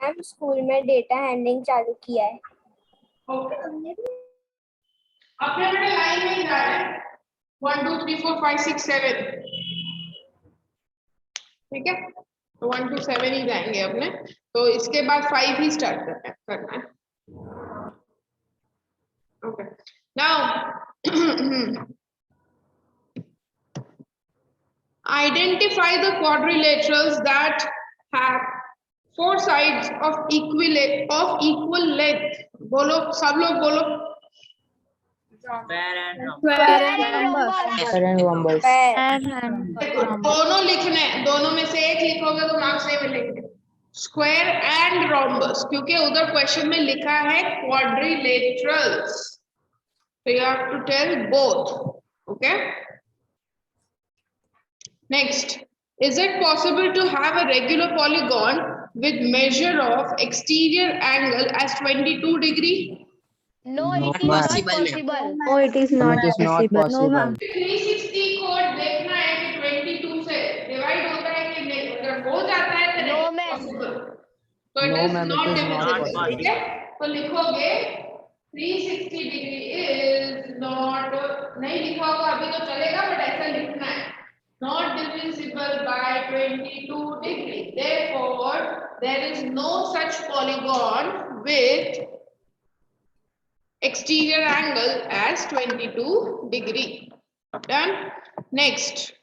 Ma'am school में data handling चालू किया है। अपने बेटे लाइन में ही जा रहे हैं 1 2 3 4 5 6 7 ठीक है, तो 1 2 7 ही जाएंगे अपने, तो इसके बाद 5 ही स्टार्ट करना है। Okay now identify the quadrilaterals that have 4 sides of equal length. बोलो सब लोग बोलो। Square and rhombus. दोनों लिखने हैं, दोनों में से एक लिखोगे तो मार्क्स नहीं मिलेंगे। स्क्वायर एंड रोम्बस, क्योंकि उधर क्वेश्चन में लिखा है quadrilaterals, so you have to tell both. Okay, next, is it possible to have a regular polygon with measure of exterior angle as 22 degree? No, it is not not possible, possible. No, it is not possible. 360 को देखना है कि 22 से divide होता है कि नहीं, अगर हो जाता है तो No, नहीं ma'am. possible, तो it No, is ma'am, it not is not divisible, possible. ठीक है, तो लिखोगे 360 डिग्री is not, नहीं लिखा होगा अभी तो चलेगा, बट ऐसा लिखना है, not divisible by 22 degree, therefore there is no such polygon with exterior angle as 22 degree. Done. Next,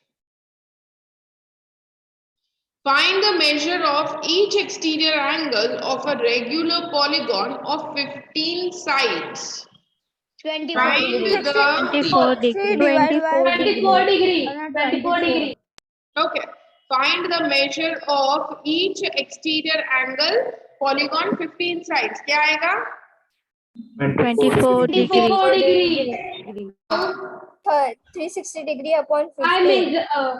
find the measure of each exterior angle of a regular polygon of 15 sides. 24 Find degree. the 24 degree. 24 degree. 24 degree. okay. Find the measure of each exterior angle polygon 15 sides. क्या आएगा? 24 24 degree. 360 degree upon 15. I mean,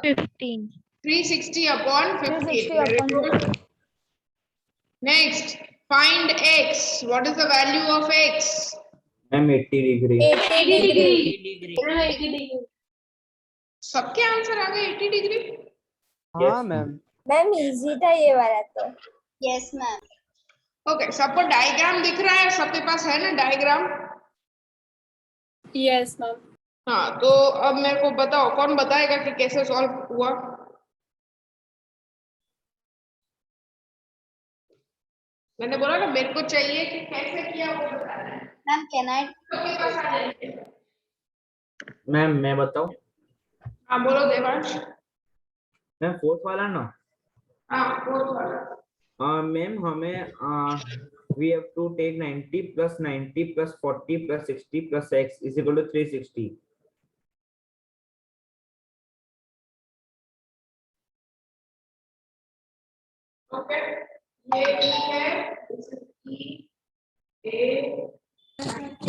15. 360 upon 15. 360 Very upon good. Next, find x. What is the value of x? Ma'am, 80 degree. 80 degree. 80 degree. सबके answer आ गए 80 degree. हाँ ma'am. Ma'am easy था ये वाला तो। Yes, ma'am. Okay, सबको डायग्राम दिख रहा है, सबके पास है ना डायग्राम? Yes, ma'am. हाँ, तो अब मेरे को बताओ, कौन बताएगा कि कैसे सॉल्व हुआ? मैंने बोला ना मेरे को चाहिए कि कैसे किया वो बताना है। Ma'am, can I? सबके पास आ जाएंगे। मैम मैं बताऊं? हाँ बोलो देवांश। मैम फोर्थ वाला ना? हाँ फोर्थ वाला। मैम हमें we have to take 90 plus 90 plus 40 plus 60 plus x is equal to 360. Okay, ये E है, this is E, A, B,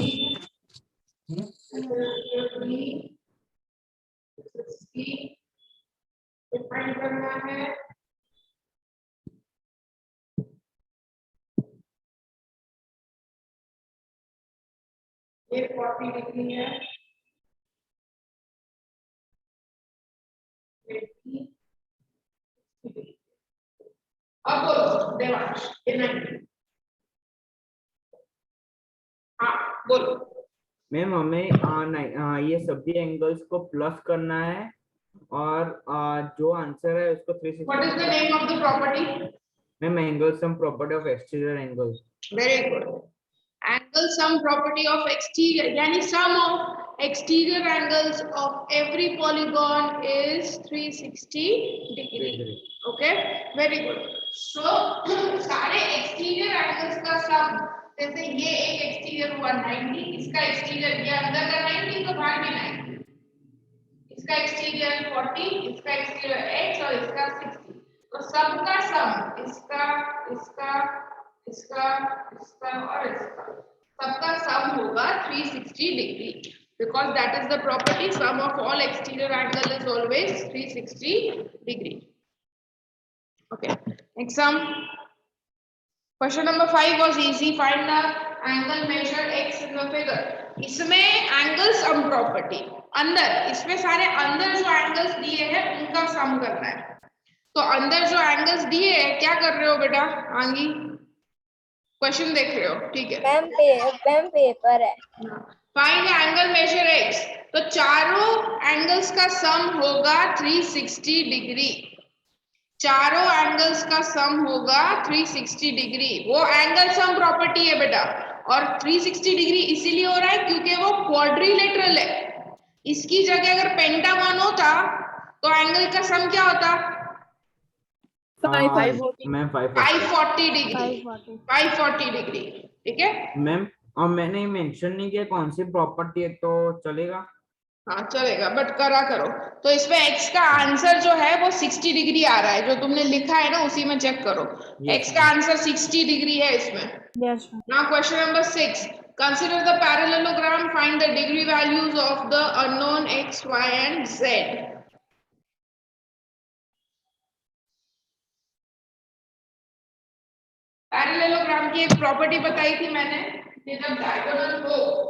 this is B, this is C, define करना है। ये 40 डिग्री है, ये E, 60 डिग्री। अब बोलो देवांश, ये 90। हाँ बोलो। मैम हमें ये सभी एंगल्स को प्लस करना है और जो आंसर है उसको 360. What is the name of the property? Ma'am angle sum property of exterior angle. Very good. Angle sum property of exterior, यानी sum of exterior angles of every polygon is 360 degree. Okay, very good. So सारे exterior angles का sum, जैसे ये एक exterior हुआ 90, इसका exterior ये अंदर का 90 तो बाहर भी 90, इसका exterior 40, इसका exterior x और इसका 60, तो सबका sum इसका इसका इसका इसका और इसका सबका सम होगा 360 degree, because that is the property, sum of all exterior angle is always 360 degree. Okay, next sum. Question number 5 was easy. Find the angle measured x in the figure. इसमें angle sum property अंदर, इसमें सारे अंदर जो angles दिए हैं उनका sum करना है। तो अंदर जो angles दिए हैं, क्या कर रहे हो बेटा आंगी? क्वेश्चन देख रहे हो, ठीक है। मैम पेपर है। फाइंड एंगल मेजर एक्स, तो चारों एंगल्स का सम होगा 360 डिग्री। चारों एंगल्स का सम होगा 360 डिग्री। वो एंगल सम प्रॉपर्टी है बेटा, और 360 डिग्री इसीलिए हो रहा है क्योंकि वो क्वाड्रिलेटरल है। इसकी जगह अगर पेंटागन होता तो एंगल का सम क्या होता? 540 डिग्री। 540 डिग्री, ठीक है मैम। और मैंने मेंशन नहीं किया कौन सी प्रॉपर्टी है, तो चलेगा? हाँ चलेगा, बट करा करो। तो इसमें x का आंसर जो है वो 60 डिग्री आ रहा है, जो तुमने लिखा है ना उसी में चेक करो। x का आंसर 60 डिग्री है इसमें। Yes, ma'am. Now question number 6, consider the parallelogram, find the degree values of the unknown x, y and z। Parallelogram की एक प्रॉपर्टी बताई थी मैंने कि जब डायगोनल हो,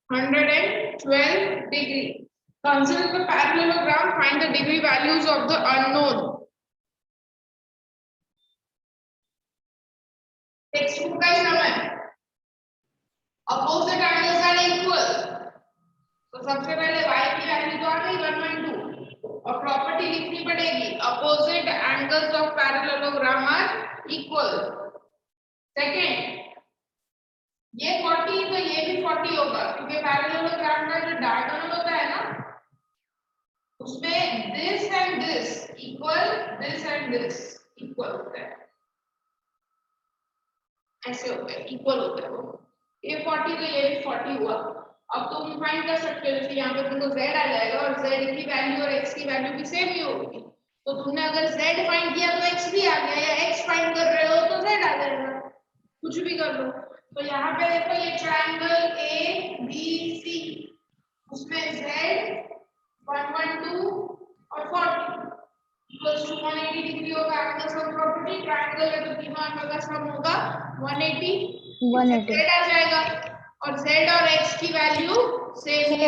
(112 degree). Consider the parallelogram, find the degree values of the unknown. Textbook का ही नाम है। Opposite angles are equal. तो सबसे पहले y की वैल्यू तो आ गई 112, और प्रॉपर्टी लिखनी पड़ेगी opposite angles of parallelogram are equal. Second, ये 40 तो ये भी 40 होगा, क्योंकि पैरेललोग्राम का जो डायगोनल होता है ना उसमें this and this equal, this and this equal होता है, ऐसे होता है, इक्वल होता है वो। ये 40 तो ये भी 40 हुआ। अब तुम फाइंड कर सकते हो, जैसे यहाँ पे तुमको z आ जाएगा और z की वैल्यू और x की वैल्यू भी सेम ही होगी। तो तुमने अगर z फाइंड किया तो x भी आ गया, या x फाइंड कर रहे हो तो z आ जाएगा, कुछ भी कर लो। तो यहाँ पे देखो ये ट्रायंगल ए बी सी, उसमें z 112 और 40 इक्वल्स टू 180 डिग्री होगा एंगल सम प्रॉपर्टी। ट्रायंगल है तो तीनों एंगल का सम होगा 180। 180. z आ जाएगा, और z और x की वैल्यू सेम है,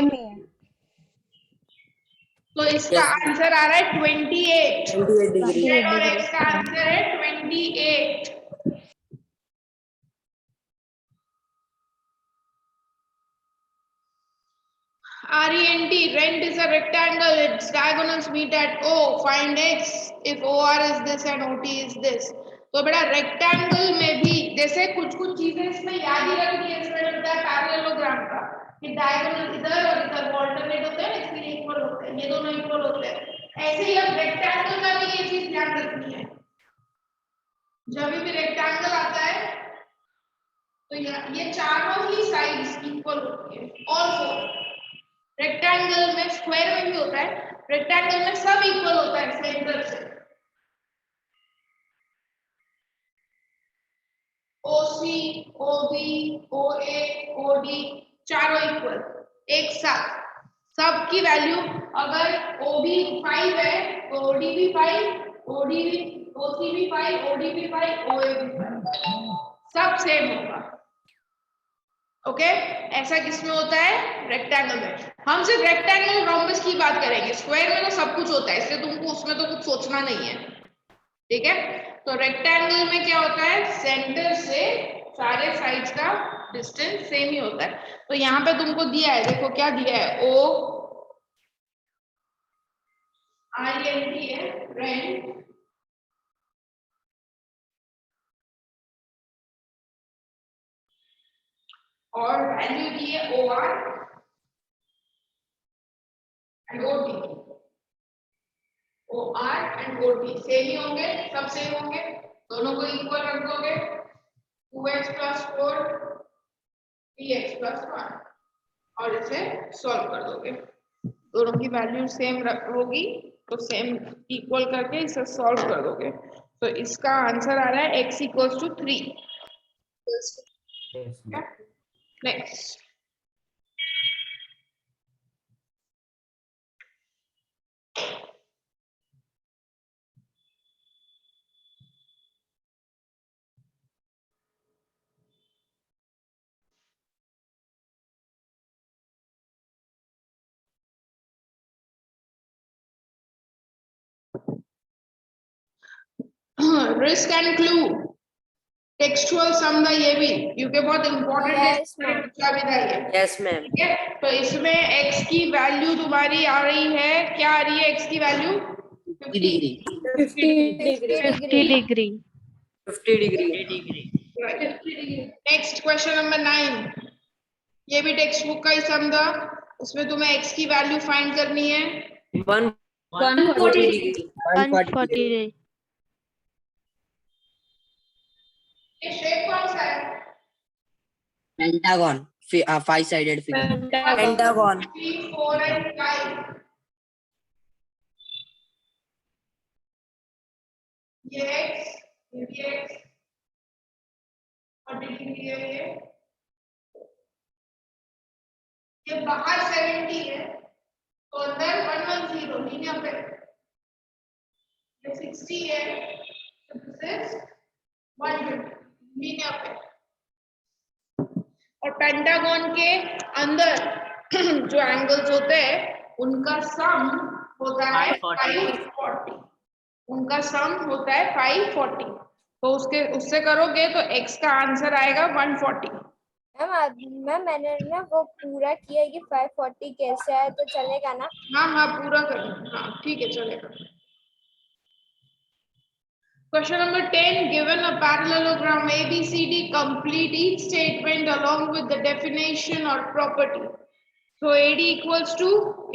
तो इसका आंसर आ रहा है 28। 28 डिग्री। z और x का आंसर है 28। RENT, rent is a rectangle, its diagonals meet at O, find x if OR is this and OT is this। तो बेटा रेक्टेंगल में भी जैसे कुछ कुछ चीजें इसमें याद ही रखनी है, इसमें लगता है पैरेललोग्राम का कि डायगोनल इधर और इधर ऑल्टरनेट होते हैं, इसलिए इक्वल होते हैं, ये दोनों इक्वल होते हैं। ऐसे ही अब रेक्टेंगल में भी ये चीज ध्यान रखनी है, जब भी रेक्टेंगल आता है तो ये चारों ही साइड्स इक्वल होती है, ऑल फोर। रेक्टेंगल में, स्क्वायर में भी होता है, रेक्टेंगल में सब इक्वल होता है सेंटर से। OC, OB, OA, OD चारों इक्वल एक साथ, सबकी वैल्यू अगर OB 5 है तो OD भी 5, OD भी, OC भी 5, OD भी 5, OA भी 5, सब सेम होगा। ओके ऐसा किसमें होता है? रेक्टेंगल में। हम सिर्फ रेक्टेंगल रोम्बस की बात करेंगे, स्क्वायर में तो सब कुछ होता है, इसलिए तुमको उसमें तो कुछ सोचना नहीं है, ठीक है। तो रेक्टेंगल में क्या होता है, सेंटर से सारे साइड्स का डिस्टेंस सेम ही होता है। तो यहाँ पे तुमको दिया है, देखो क्या दिया है, O RENT है, रेंट, और वैल्यू दी है OR and OT। OR and OT same ही होंगे, सब सेम होंगे, दोनों को इक्वल रख दोगे, 2x + 4 3x + 1, और इसे सॉल्व कर दोगे, दोनों की वैल्यू सेम होगी तो सेम इक्वल करके इसे सॉल्व कर दोगे। तो इसका आंसर आ रहा है x = 3। Next, risk and clue, textual sum था ये भी, क्योंकि बहुत इंपॉर्टेंट है, Yes, ma'am. बच्चा भी था ये। Yes, ma'am. ठीक है, तो इसमें x की वैल्यू तुम्हारी आ रही है, क्या आ रही है x की value? 50 degree. 50 degree. 50 degree. Next question number 9, ये भी टेक्स्ट बुक का ही सम था, उसमें तुम्हें x की वैल्यू फाइंड करनी है। 140 degree. 140 degree. ये शेप कौन सा है? Pentagon. Five-sided figure. Pentagon. 3, 4 and 5, ये x, ये भी x, 40 डिग्री है ये बाहर 70 है, तो अंदर 110 लीनियर पे, ये 60 है, तो दिस इज 120 लीनियर पे। और पेंटागन के अंदर जो एंगल्स होते हैं उनका सम होता है 540, उनका सम होता है 540, तो उससे करोगे तो x का आंसर आएगा 140। मैम मैंने ना वो पूरा किया है कि 540 कैसे आया, तो चलेगा ना? हाँ हाँ पूरा कर, हाँ ठीक है चलेगा। Question number 10, given a parallelogram ABCD, complete each statement along with the definition or property. So AD equals to,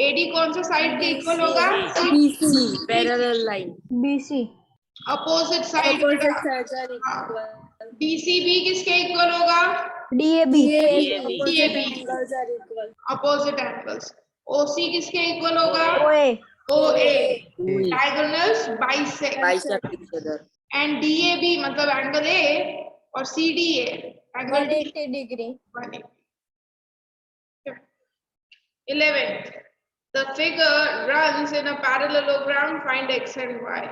AD कौन सा साइड के इक्वल होगा? BC. Parallel line. BC. Opposite side का। BCB किसके इक्वल होगा? DAB. DAB opposite angles. OC किसके equal होगा? OA. OA diagonals bisect, Bisect each other. And DAB मतलब एंगल A और CDA angle 180 degree. 180. 11th, the figure runs in a parallelogram, find x and y.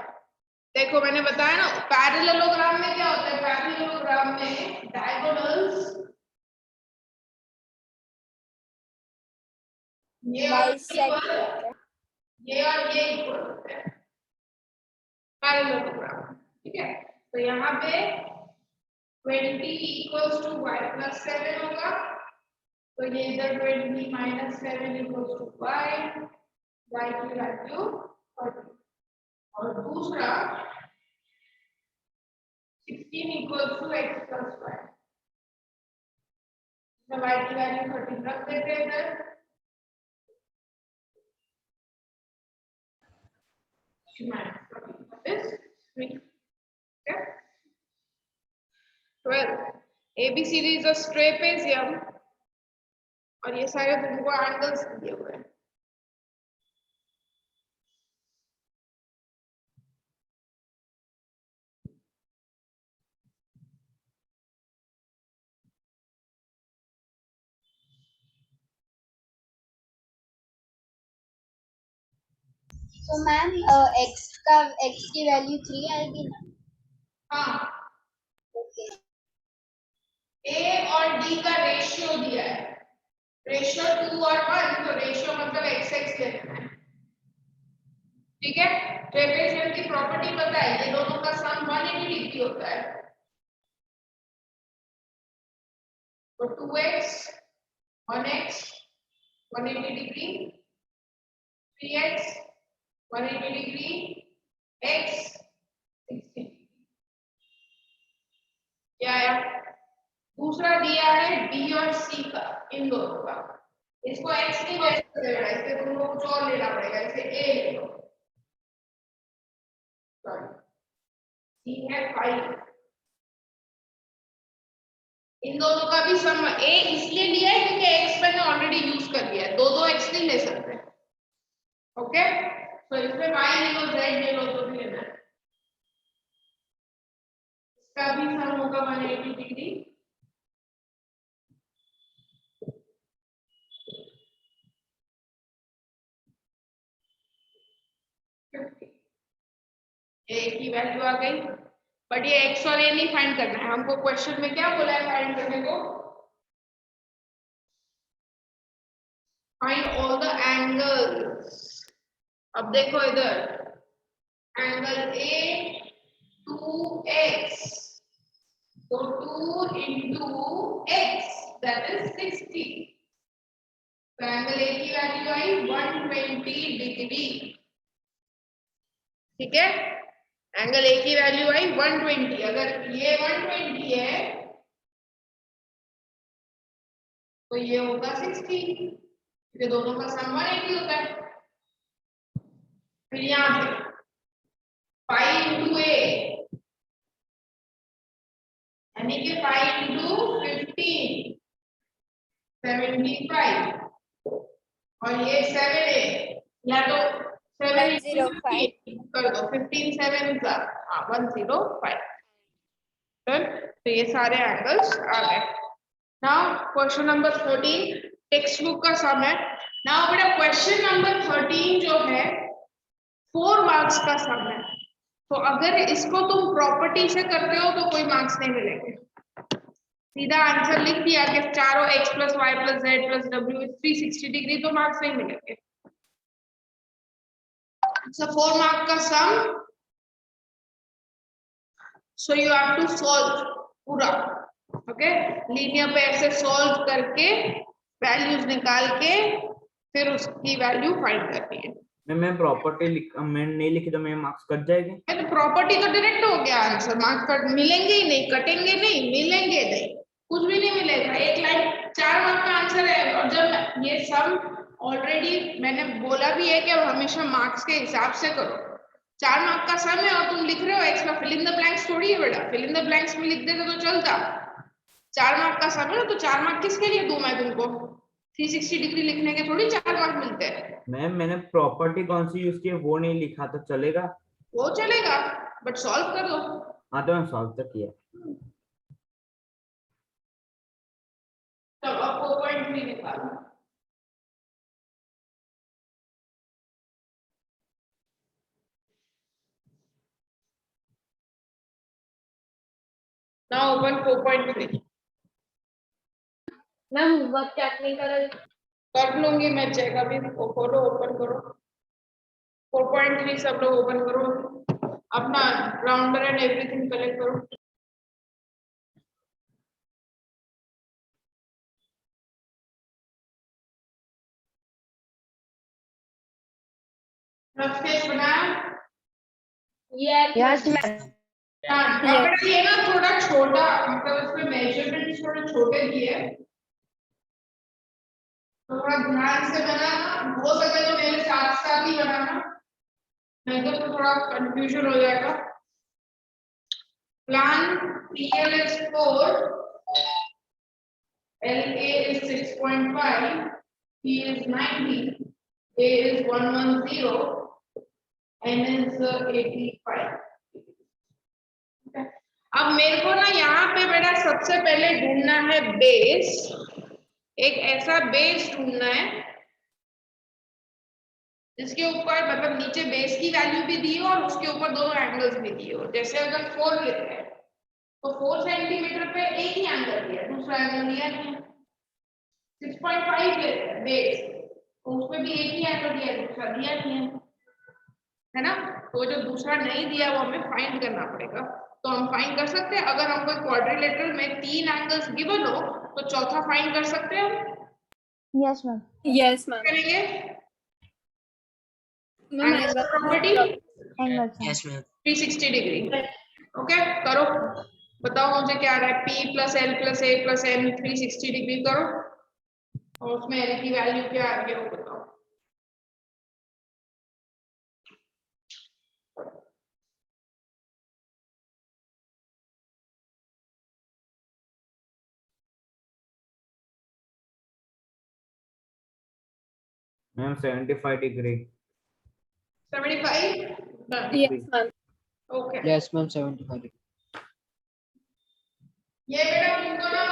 देखो मैंने बताया ना parallelogram में क्या होता है, पैरेललोग्राम में डायगोनल्स ये और ये इक्वल होते हैं पैरेललोग्राम। ठीक है, तो यहाँ पे 20 इक्वल्स टू y प्लस 7 होगा, तो ये इधर 20 माइनस 7 इक्वल्स टू y की वैल्यू 40, और दूसरा 16 इक्वल्स टू x प्लस 5, इसमें y की वैल्यू 13 रख देते हैं इधर, is 3. Okay. 12. ABCD is a trapezium और ये सारे तुमको एंगल्स दिए हुए हैं। तो मैम x की वैल्यू 3 आएगी ना? हाँ, ओके। A और D का रेशियो दिया है, रेशियो 2 और 1, तो रेशियो मतलब x लेना है। ठीक है, ट्रेपेजियम की प्रॉपर्टी पता है, ये दोनों का सम 180 डिग्री होता है, तो 2x 1x 180 degree, 3x 180 degree, x 60 क्या आया? दूसरा दिया है B और C का, इन दोनों का, इसको x की वैल्यू से लेना है, इसके तुमको कुछ और लेना पड़ेगा, इसे A ले लो, C है 5, इन दोनों का भी सम A इसलिए लिया है क्योंकि x मैंने ऑलरेडी यूज कर लिया है, दो x नहीं ले सकते। ओके, तो इसमें y ले लो, z ले लो, जो भी लेना है, इसका भी सम होगा 180 डिग्री। A की वैल्यू आ गई, बट ये x और a नहीं फाइंड करना है हमको, क्वेश्चन में क्या बोला है फाइंड करने को? Find all the angles. अब देखो इधर angle A 2x. So 2 into x, that is 60. तो एंगल ए की वैल्यू आई 120 डिग्री. ठीक है, एंगल ए की वैल्यू आई 120. अगर ये 120 है तो ये होगा 60. ये दोनों का सम 180 होता है. फिर यहाँ पे 5 into a यानी कि 5 into 15 75 और ये 7a या तो 7 into 15 कर दो. 15 7 का 105. तो ये सारे एंगल्स आ गए. Now question number 13 text book का सम है. नाउ बेटा क्वेश्चन नंबर 13 जो है 4 मार्क्स का सम है. तो अगर इसको तुम प्रॉपर्टी से करते हो तो कोई मार्क्स नहीं मिलेंगे. सीधा आंसर लिख दिया कि चारों x plus y plus z plus w is 360 degree, तो मार्क्स नहीं मिलेंगे. So 4 मार्क का सम. So you have to solve पूरा. ओके, लीनियर पेयर से सॉल्व करके वैल्यूज निकाल के फिर उसकी वैल्यू फाइंड करनी है. मैं प्रॉपर्टी मैं नहीं लिखी तो मेरे मार्क्स कट जाएंगे. तो प्रॉपर्टी तो डायरेक्ट हो गया आंसर. मार्क्स कट मिलेंगे ही नहीं, कटेंगे नहीं, मिलेंगे नहीं, कुछ भी नहीं मिलेगा. एक लाइन 4 मार्क का आंसर है. और जब ये सम ऑलरेडी मैंने बोला भी है कि अब हमेशा मार्क्स के हिसाब से करो. 4 मार्क का सम है और तुम लिख रहे हो एक्स का फिल इन द ब्लैंक्स थोड़ी है बेटा. फिल इन द ब्लैंक्स में लिख देते तो चलता. 4 मार्क का सम है तो 4 मार्क किसके लिए दूं मैं तुमको? 360 डिग्री लिखने के थोड़ी 4 मार्क मिलते हैं. मैम मैंने प्रॉपर्टी कौन सी यूज की है वो नहीं लिखा तो चलेगा? वो चलेगा बट सॉल्व कर दो. हाँ तो मैं सॉल्व तो किया. तब अब 4.3 निकालो. Now open 4.3. Ma'am work technical कर लूंगी मैं चेक. अभी खोलो, ओपन करो. 4.3 सब लोग ओपन करो. अपना राउंडर एंड एवरीथिंग कलेक्ट करो. स्केच बनाया. Yes ma'am. अब ये ना थोड़ा छोटा, मतलब इसमें मेजरमेंट थोड़े छोटे दिए. थोड़ा ध्यान से बनाना. हो सके तो मेरे साथ साथ ही बनाना, नहीं तो थोड़ा कंफ्यूजन हो जाएगा. Plan PL is 4, LA is 6.5, P is 90, A is 110, N is 85. अब मेरे को ना यहाँ पे बेटा सबसे पहले ढूंढना है बेस. एक ऐसा बेस ढूंढना है जिसके ऊपर मतलब नीचे बेस की वैल्यू भी दी हो और उसके ऊपर दोनों एंगल्स भी दिए हो. जैसे अगर 4 लेते हैं तो 4 सेंटीमीटर पे एक ही एंगल दिया, दूसरा एंगल दिया नहीं है. 6.5 लेते हैं बेस तो उसमें भी एक ही एंगल दिया, दूसरा दिया नहीं है ना. तो जो दूसरा नहीं दिया वो हमें फाइंड करना पड़ेगा. तो हम फाइंड कर सकते हैं. अगर हम कोई क्वाड्रिलेटरल में 3 एंगल्स गिवन हो तो चौथा फाइंड कर सकते हैं. Yes ma'am. Yes ma'am. करेंगे ma'am property angle yes ma'am. 360 degree. Okay करो. बताओ मुझे क्या आ रहा है. P plus L plus A plus N 360 degree करो और उसमें L की वैल्यू क्या आ रही है वो बताओ. Ma'am 75 degree. 75. Yes ma'am. Okay. Yes ma'am 75. ये बेटा तुमको ना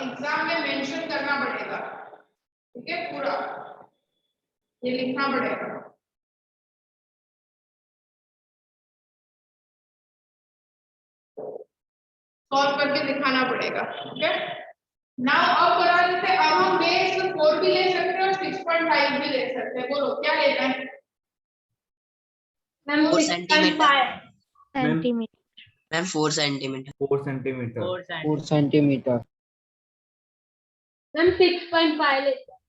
एग्जाम में मेंशन करना पड़ेगा. ठीक है, पूरा ये लिखना पड़ेगा. सॉल्व करके दिखाना पड़ेगा. ओके नाउ अब करा लेते हैं. अब हम बेस 4 भी ले सकते हैं और 6.5 भी ले सकते हैं. बोलो क्या लेना है. Ma'am 4 centimetre. Centimetre. Ma'am 4 centimetre 4 centimetre 4 centimetre ma'am 6.5 लेते हैं।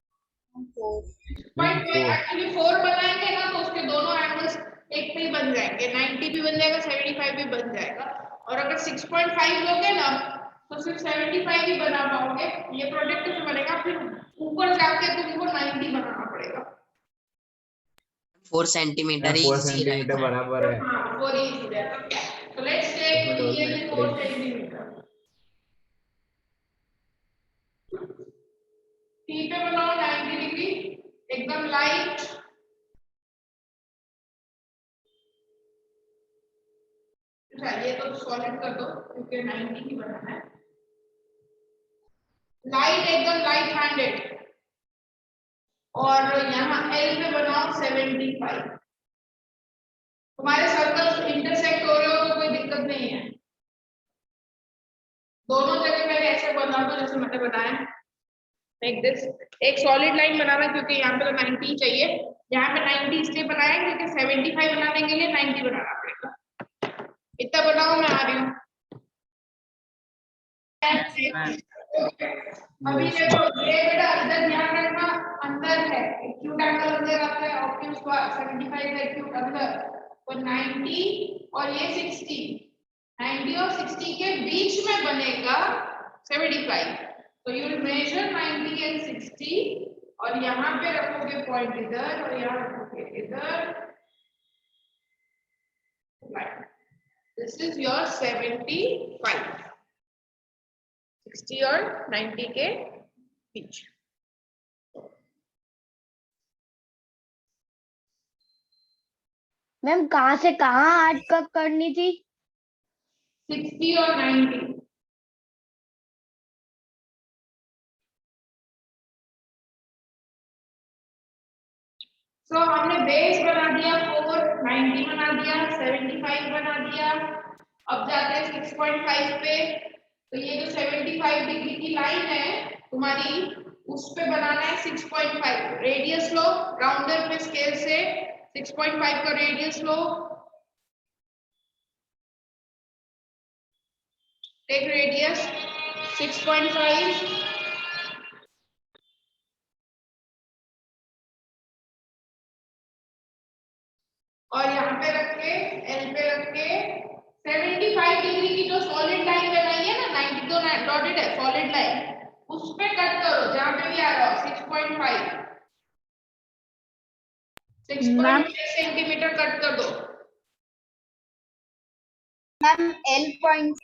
मैम 4 एक्चुअली 4 बनाएंगे ना तो उसके दोनों एंगल्स एक पे ही बन जाएंगे, 90 भी बन जाएगा, 75 भी बन जाएगा। और अगर 6.5 लोगे ना तो सिर्फ 75 ही बना पाओगे, ये प्रोडक्ट से बनेगा, फिर ऊपर जाके तुमको 90 बनाना पड़ेगा। 4 सेंटीमीटर ही 4 इजी सेंटीमीटर रहेगा। बराबर है। हाँ 4 इजी रहेगा। तो लेट्स टेक इसमें डबल ये माइनस 4 पड़ेगी। सेंटीमीटर टी पे बनाओ 90 डिग्री एकदम लाइट। ये तो सॉलिड कर दो क्योंकि 90 ही बनाना है। लाइट एकदम लाइट हैंडेड और यहाँ एल पे बनाओ 75। तुम्हारे सर्कल्स इंटरसेक्ट हो रहे हो तो कोई दिक्कत नहीं है, दोनों जगह मैंने ऐसे बना दो जैसे मैंने बताया। लाइक दिस एक सॉलिड लाइन बनाना क्योंकि यहाँ पे तो 90 चाहिए, यहाँ पे 90 इसलिए बनाया क्योंकि 75 बनाने के लिए 90 बनाना पड़ेगा। इतना बनाओ, मैं आ रही हूँ। अभी देखो ये बेटा इधर ध्यान रखना, अंदर है एक्यूट एंगल अंदर आता है, ऑब्ट्यूज 75 है एक्यूट अंदर, तो 90 और ये 60, 90 और 60 के बीच में बनेगा 75। तो यू विल मेजर 90 एंड 60 और यहाँ पे रखोगे पॉइंट इधर और यहाँ रखोगे इधर। दिस इज योर 75, 60 और 90 के बीच। मैम कहाँ से कहाँ आर्ट कट करनी थी? 60 और 90। तो हमने बेस बना दिया 4, 90 बना दिया, 75 बना दिया। अब जाते हैं 6.5 पे, तो ये जो 75 डिग्री की लाइन है तुम्हारी, उस पे बनाना है 6.5। रेडियस लो राउंडर पे स्केल से, 6.5 का रेडियस लो, टेक रेडियस 6.5 और यहाँ पे रख के एल पे रख के 75 डिग्री की जो सॉलिड लाइन बनाई है ना, 90 तो डॉटेड है सॉलिड लाइन, उस पे कट करो जहाँ पे भी आ रहा हो 6.5 सेंटीमीटर कट कर दो। मैम एल पॉइंट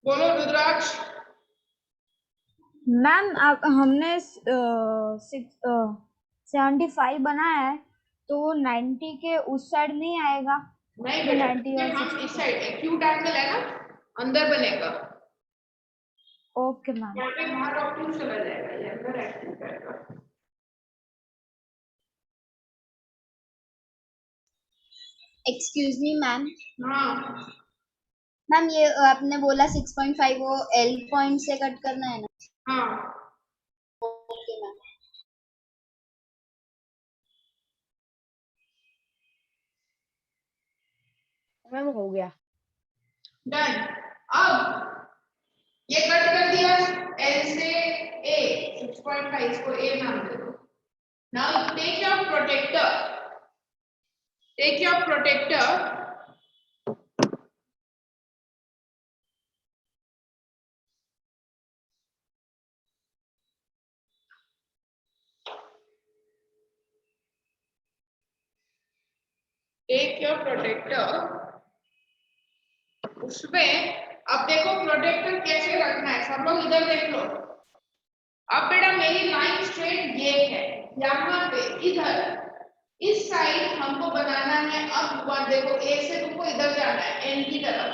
बोलो रुद्राक्ष। मैम हमने 75 बनाया है तो 90 के उस साइड नहीं आएगा? नहीं तो बेटा, 90 और हम 60 इस साइड एक्यूट एंगल है ना, अंदर बनेगा। Okay ma'am. यहाँ पे बाहर ऑब्ट्यूज चला जाएगा, ये अंदर एक्यूट आएगा। एक्सक्यूज मी मैम, हाँ मैम ये आपने बोला 6.5 वो एल पॉइंट से कट करना है ना? हाँ ओके मैम। मैम हो गया। डन। अब ये कट कर दिया एल से ए, 6.5 इसको ए नाम दे दो। Now take your protractor, take your protractor take your protractor. उसमें अब देखो प्रोटेक्टर कैसे रखना है, सब लोग इधर देख लो। अब बेटा मेरी लाइन स्ट्रेट ये है, यहाँ पे इधर इस साइड हमको बनाना है। अब वन देखो ए से तुमको इधर जाना है एन की तरफ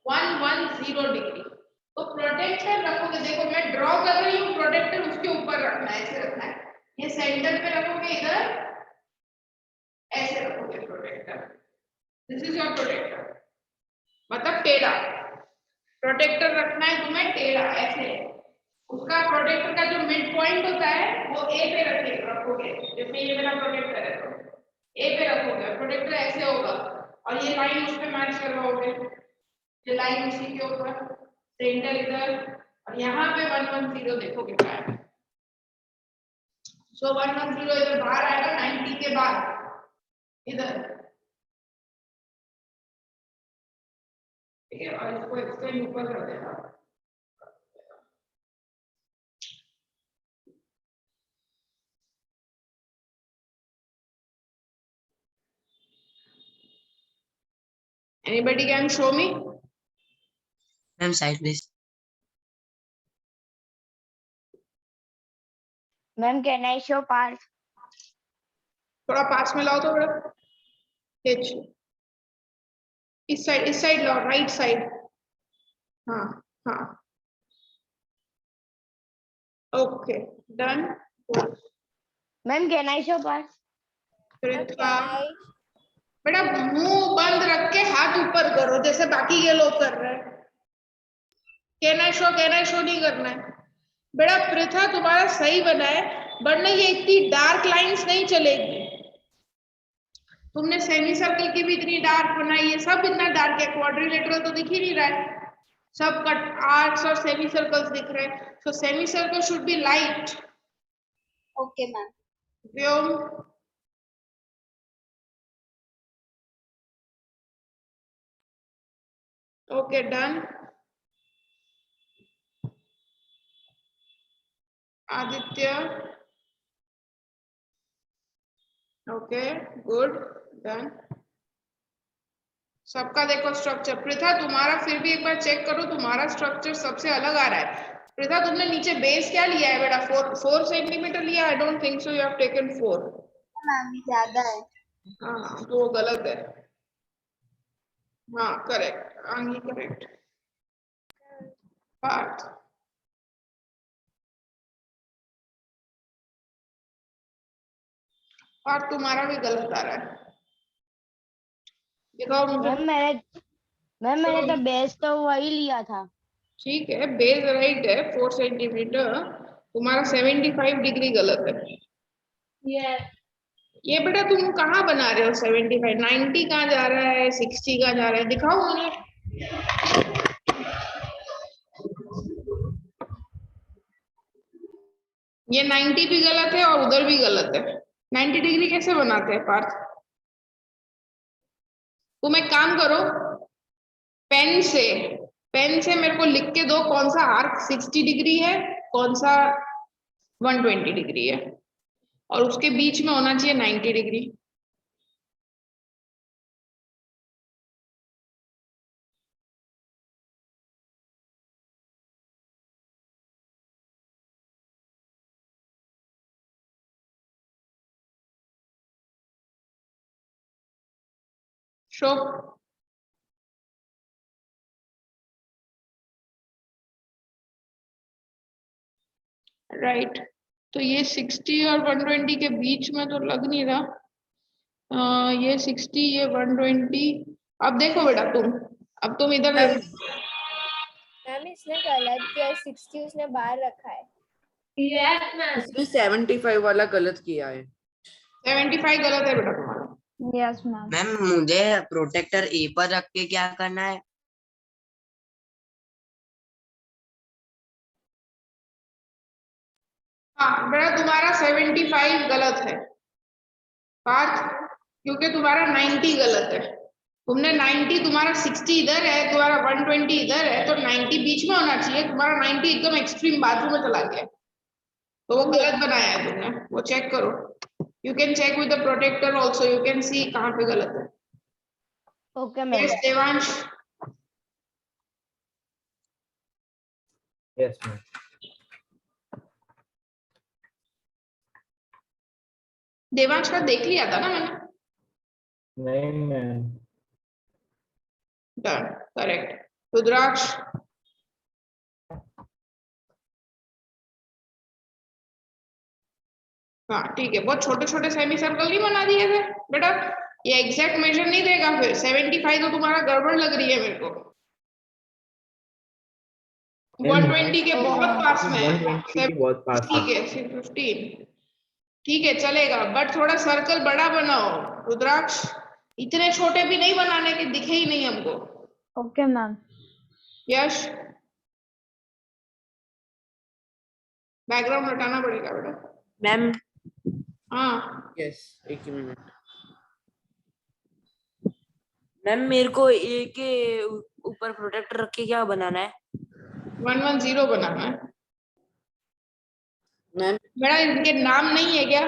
110 डिग्री, तो प्रोटेक्टर रखोगे। देखो मैं ड्रॉ कर रही हूँ, प्रोटेक्टर उसके ऊपर रखना है, ऐसे रखना है। ये सेंटर पे रखोगे, इधर ऐसे रखोगे protractor. This is your protractor, मतलब टेढ़ा प्रोटेक्टर रखना है तुम्हें, टेढ़ा ऐसे। उसका प्रोटेक्टर का जो मिड पॉइंट होता है वो ए पे रखोगे। जैसे ये मेरा प्रोटेक्टर है तो ए पे रखोगे, प्रोटेक्टर ऐसे होगा। और ये लाइन उस पे मैच करवाओगे, ये लाइन इसी के ऊपर, सेंटर इधर, और यहाँ पे 110 देखोगे क्या है। सो 110 इधर बाहर आएगा 90 के बाद इधर, ठीक है, और इसको एक्सटेंड ऊपर कर देगा। Anybody can show me? Ma'am side please. Ma'am can I show part? थोड़ा पास में लाओ तो बड़ा, इस साइड लाओ, राइट साइड, हाँ हाँ, okay done. Ma'am can I show part? Pritha, बेटा मुंह बंद रख के हाथ ऊपर करो जैसे बाकी ये लोग कर रहे हैं। कैन आई शो नहीं करना है बेटा। पृथा तुम्हारा सही बना है, वरना ये इतनी डार्क लाइंस नहीं चलेगी। तुमने सेमी सर्कल की भी इतनी डार्क बनाई है, सब इतना डार्क है, क्वाड्रिलेटरल तो दिख ही नहीं रहा है, सब कट आर्क्स और सेमी सर्कल्स दिख रहे हैं। So semi circle should be light. Okay, ma'am. Vyom, okay done. Aditya, okay good done. सबका देखो स्ट्रक्चर। पृथा तुम्हारा फिर भी एक बार चेक करो, तुम्हारा स्ट्रक्चर सबसे अलग आ रहा है। पृथा तुमने नीचे बेस क्या लिया है बेटा? 4 सेंटीमीटर लिया? I don't think so, you have taken 4। Ma'am ज्यादा है। हाँ तो वो गलत है। हाँ करेक्ट, आंगी करेक्ट। पार्थ, और तुम्हारा भी गलत आ रहा है, दिखाओ मुझे। मैम मैंने तो बेस तो वही लिया था। ठीक है, बेस राइट है 4 सेंटीमीटर, तुम्हारा 75 डिग्री गलत है। ये बेटा तुम कहाँ बना रहे हो 75? 90 कहाँ जा रहा है, 60 कहाँ जा रहा है, दिखाओ मुझे। ये 90 भी गलत है और उधर भी गलत है। 90 डिग्री कैसे बनाते हैं पार्थ? तुम एक काम करो, पेन से मेरे को लिख के दो कौन सा आर्क 60 डिग्री है, कौन सा 120 डिग्री है, और उसके बीच में होना चाहिए 90 डिग्री। शो राइट, तो ये 60 और 120 के बीच में तो लग नहीं रहा। ये 60, ये 120। अब देखो बेटा अब तुम इधर मैम इसने गलत किया है, 60 उसने बाहर रखा है। इसने 75 वाला गलत किया है। 75 गलत है बेटा तुम्हारा। Yes, ma'am. मैम मुझे प्रोटेक्टर ए पर रख के क्या करना है? हाँ बेटा तुम्हारा 75 गलत है पार्थ, क्योंकि तुम्हारा 90 गलत है। तुमने 90, तुम्हारा 60 इधर है, तुम्हारा 120 इधर है, तो 90 बीच में होना चाहिए। तुम्हारा 90 एकदम एक्सट्रीम बाजू में चला गया, तो वो गलत बनाया है तुमने। वो चेक करो, you can check with the protractor also, you can see कहाँ पे गलत है। Okay ma'am. Yes Devansh. Yes ma'am. Devansh का देख लिया था ना मैंने? नहीं मैम। Done, correct. रुद्राक्ष, हाँ ठीक है, बहुत छोटे छोटे सेमी सर्कल नहीं बना दिए थे बेटा, ये एग्जैक्ट मेजर नहीं देगा फिर। 75 तो तुम्हारा गड़बड़ लग रही है मेरे को। 120 के बहुत पास में है। 120 के बहुत पास है। ठीक है 15 ठीक है चलेगा, बट थोड़ा सर्कल बड़ा बनाओ रुद्राक्ष। इतने छोटे भी नहीं बनाने के दिखे ही नहीं हमको। Okay, ma'am. यश बैकग्राउंड हटाना पड़ेगा बेटा। मैम हाँ यस, एक मिनट। मैम मेरे को ए के ऊपर प्रोटेक्टर रख के क्या बनाना है? 110 बनाना है मैम बेटा। इनके नाम नहीं है क्या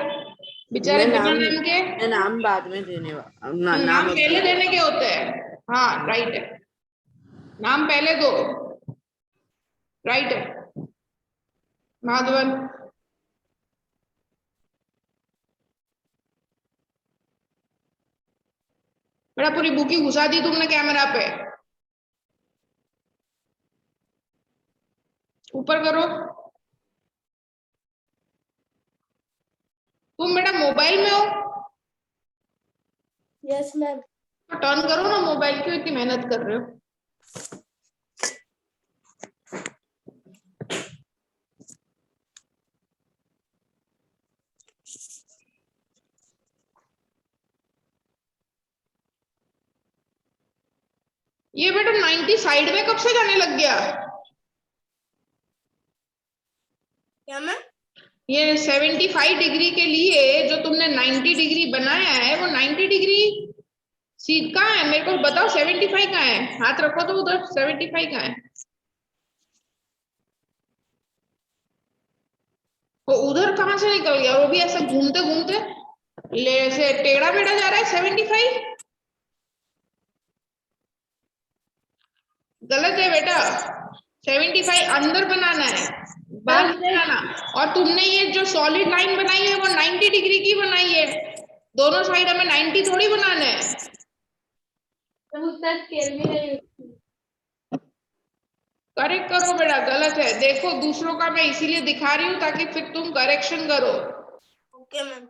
बेचारे मैं बिना नाम नाम के? मैं नाम बाद में देने वाला नाम नाम पहले अभी देने के होते हैं। हाँ राइट है, नाम पहले दो। राइट है माधवन। बेटा पूरी बुकी घुसा दी तुमने कैमरा पे, ऊपर करो। तुम बेटा मोबाइल में हो यस मैम। तो टर्न करो ना मोबाइल, क्यों इतनी मेहनत कर रहे हो? ये बेटा 90 साइड में कब से जाने लग गया? क्या मैम? ये 75 डिग्री के लिए जो तुमने 90 डिग्री बनाया है वो 90 डिग्री सीध कहाँ है? मेरे को बताओ 75 कहाँ है? हाथ रखो तो उधर 75 कहाँ है? वो उधर कहाँ से निकल गया? वो भी ऐसे घूमते घूमते ले से टेढ़ा बेढ़ा जा रहा है। 75 गलत है बेटा। 75 अंदर बनाना है, बाहर नहीं बनाना। और तुमने ये जो सॉलिड लाइन बनाई है वो 90 डिग्री की बनाई है। दोनों साइड हमें 90 थोड़ी बनाना है। तो उसका स्केल भी नहीं। करेक्ट करो बेटा, गलत है। देखो दूसरों का मैं इसीलिए दिखा रही हूँ ताकि फिर तुम करेक्शन करो। Okay ma'am.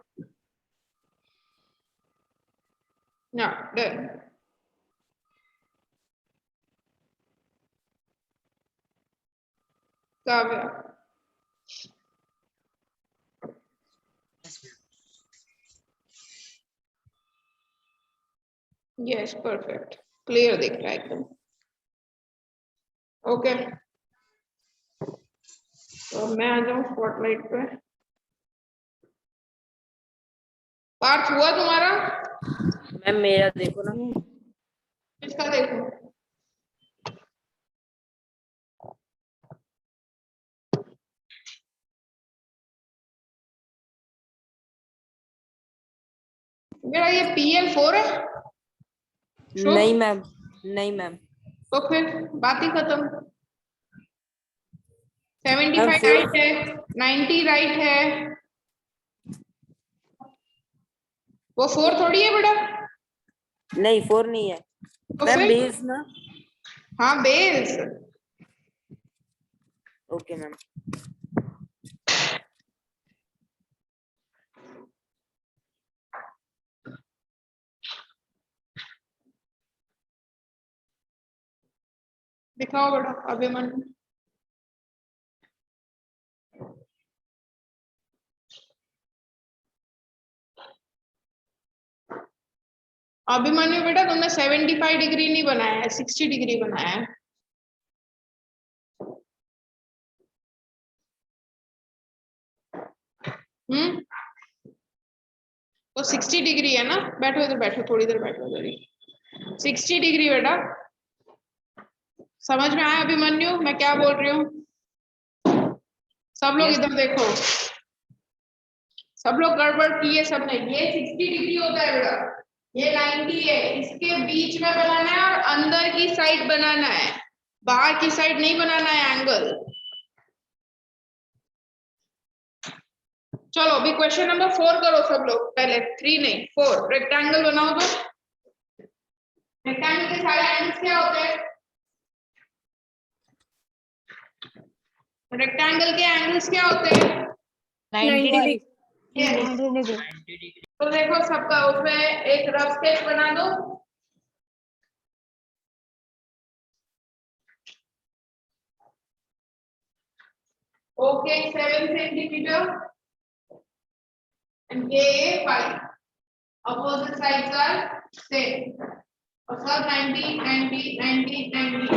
ना done. Kavya yes perfect, clear दिख रहा है एकदम। ओके तो मैं आ जाऊं स्पॉटलाइट पे। पार्थ हुआ तुम्हारा? मैम मेरा देखो ना। इसका देखो। मेरा ये PL4 है। Sure? नहीं मैम, नहीं मैम। तो फिर बात ही खत्म। 75 मैम, राइट है, 90 राइट है। वो 4 थोड़ी है बेटा। नहीं 4 नहीं है तो मैम, फिर बेस ना। हाँ बेस। Okay ma'am. दिखाओ बेटा अभिमन्यु। अभिमन्यु बेटा तुमने 75 डिग्री नहीं बनाया है, 60 डिग्री बनाया है। तो 60 डिग्री है ना। बैठो इधर, बैठो थोड़ी देर बैठो इधर ही। 60 डिग्री बेटा, समझ में आया अभिमन्यु मैं क्या बोल रही हूँ? सब लोग Yes. इधर देखो, सब लोग गड़बड़ किए सबने। ये 60 डिग्री होता है बेटा, ये 90 है। इसके बीच में बनाना है और अंदर की साइड बनाना है, बाहर की साइड नहीं बनाना है एंगल। चलो अभी क्वेश्चन नंबर 4 करो सब लोग पहले। 3 नहीं 4। रेक्टेंगल बनाओ तो। रेक्टेंगल के सारे एंगल्स क्या होते हैं? रेक्टेंगल के एंगल्स क्या होते हैं? 90 डिग्री। Yes. तो देखो सबका उसमें एक रफ स्केच बना दो। ओके 7 सेंटीमीटर and ये 5. Opposite sides are से और सब 90 90 90 90।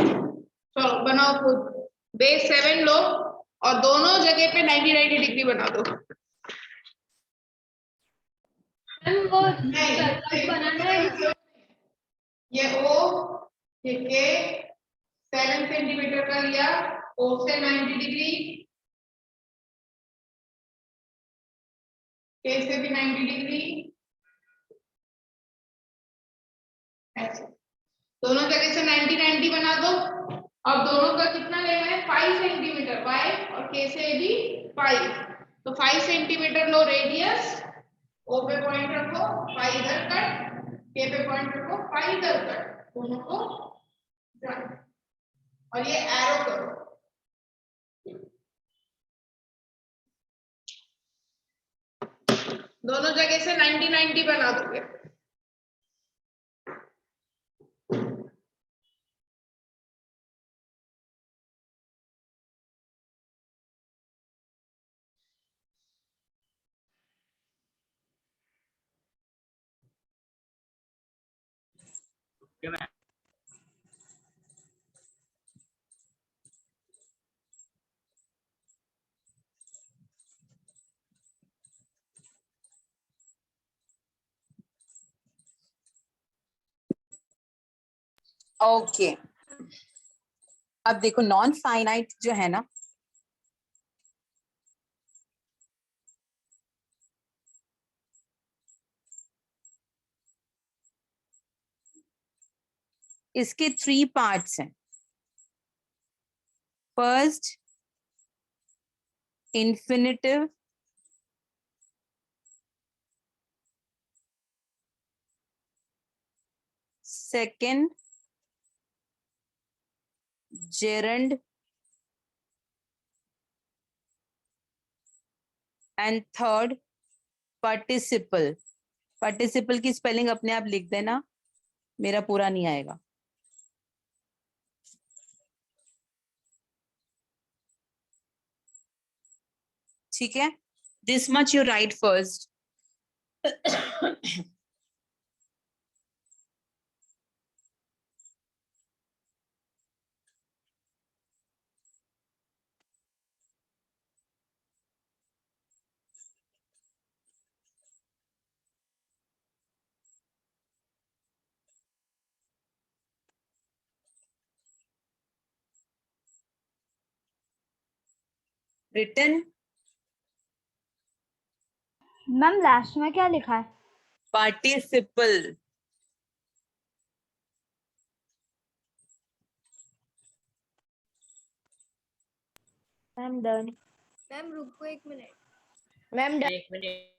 चलो बनाओ खुद। बेस 7 लो और दोनों जगह पे 90 90 डिग्री बना दो। ये O, ये K 7 सेंटीमीटर का लिया, O से 90 डिग्री, K से भी 90 डिग्री, ऐसे दोनों जगह से 90 90 बना दो। अब दोनों का कितना लेना है 5 सेंटीमीटर, Y और K से भी 5, तो 5 सेंटीमीटर लो रेडियस, O पे पॉइंट रखो, 5 इधर कट, K पे पॉइंट रखो, 5 इधर कट, दोनों को ज्वाइन और ये एरो करो। दोनों जगह से 90 90 बना दोगे। ओके अब देखो नॉन फाइनाइट जो है ना, इसके 3 पार्ट्स हैं। First infinitive, second gerund and third participle. Participle की स्पेलिंग अपने आप लिख देना, मेरा पूरा नहीं आएगा। ठीक है, this much you write first. Written ma'am last में क्या लिखा है? पार्टिसिपल। Ma'am done. मैम रुको 1 minute. Ma'am done. 1 minute.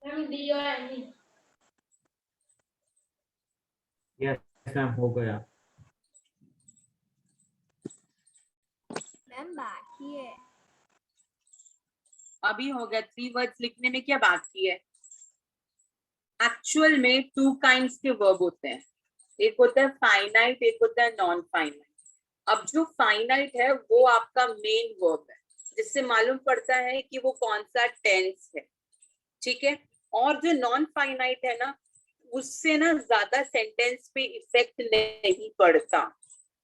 Ma'am D और एनी। यस मैम हो गया। मैम बाकी है। अभी हो गया। 3 वर्ड्स लिखने में क्या बाकी है? एक्चुअल में 2 काइंड्स के वर्ब होते हैं, एक होता है फाइनाइट, एक होता है नॉन फाइनाइट। अब जो फाइनाइट है वो आपका मेन वर्ब है, जिससे मालूम पड़ता है कि वो कौन सा टेंस है। ठीक है, और जो नॉन फाइनाइट है ना, उससे ना ज्यादा सेंटेंस पे इफेक्ट नहीं पड़ता।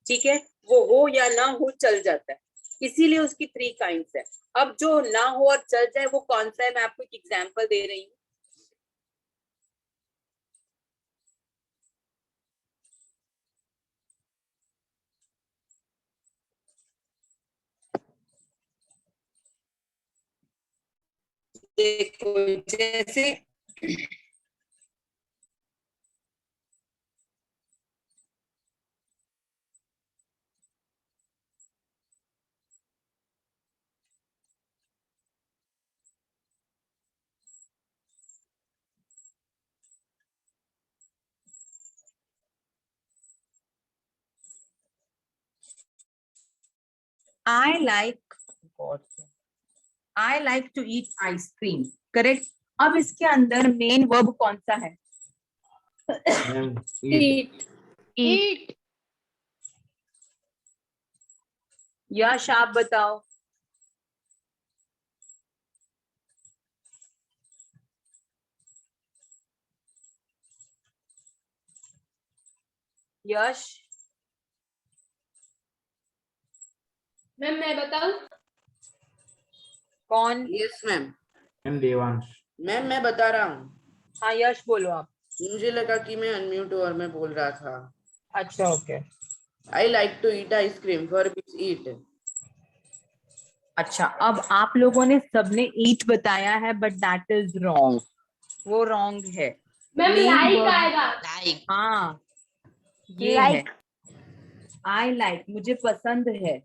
ठीक है, वो हो या ना हो चल जाता है, इसीलिए उसकी 3 काइंड्स है। अब जो ना हो और चल जाए वो कौन सा है, मैं आपको एक एग्जांपल दे रही हूँ। देखो जैसे I like to eat ice cream, correct. अब इसके अंदर मेन वर्ब कौन सा है? मैम ईट। ईट। यश आप बताओ। यश, मैम मैं बताऊं? कौन? Yes ma'am. Ma'am Devansh. Ma'am मैं बता रहा हूँ। हाँ यश बोलो आप। मुझे लगा कि मैं अनम्यूट और मैं बोल रहा था। अच्छा okay. I like to eat ice cream for which eat. अच्छा, अब आप लोगों ने सबने ईट बताया है बट दैट इज रॉन्ग, वो रॉन्ग है। मैम Main लाइक verb- आएगा। हाँ ये है, आई लाइक मुझे पसंद है।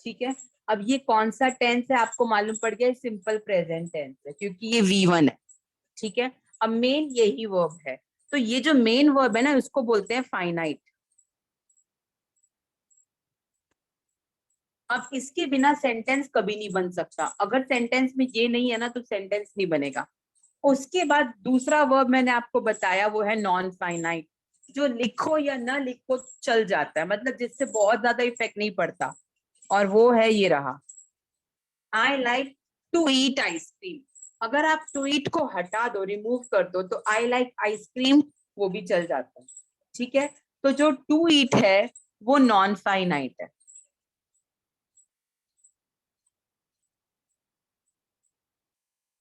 ठीक है, अब ये कौन सा टेंस है आपको मालूम पड़ गया, सिंपल प्रेजेंट टेंस है क्योंकि ये V1 है। ठीक है, अब मेन यही वर्ब है, तो ये जो मेन वर्ब है ना उसको बोलते हैं फाइनाइट। अब इसके बिना सेंटेंस कभी नहीं बन सकता, अगर सेंटेंस में ये नहीं है ना तो सेंटेंस नहीं बनेगा। उसके बाद दूसरा वर्ब मैंने आपको बताया वो है नॉन फाइनाइट, जो लिखो या ना लिखो चल जाता है, मतलब जिससे बहुत ज्यादा इफेक्ट नहीं पड़ता, और वो है ये रहा, I like to eat ice cream. अगर आप टू ईट को हटा दो, रिमूव कर दो, तो आई लाइक आइसक्रीम वो भी चल जाता है। ठीक है, तो जो टू ईट है वो नॉन फाइनाइट है।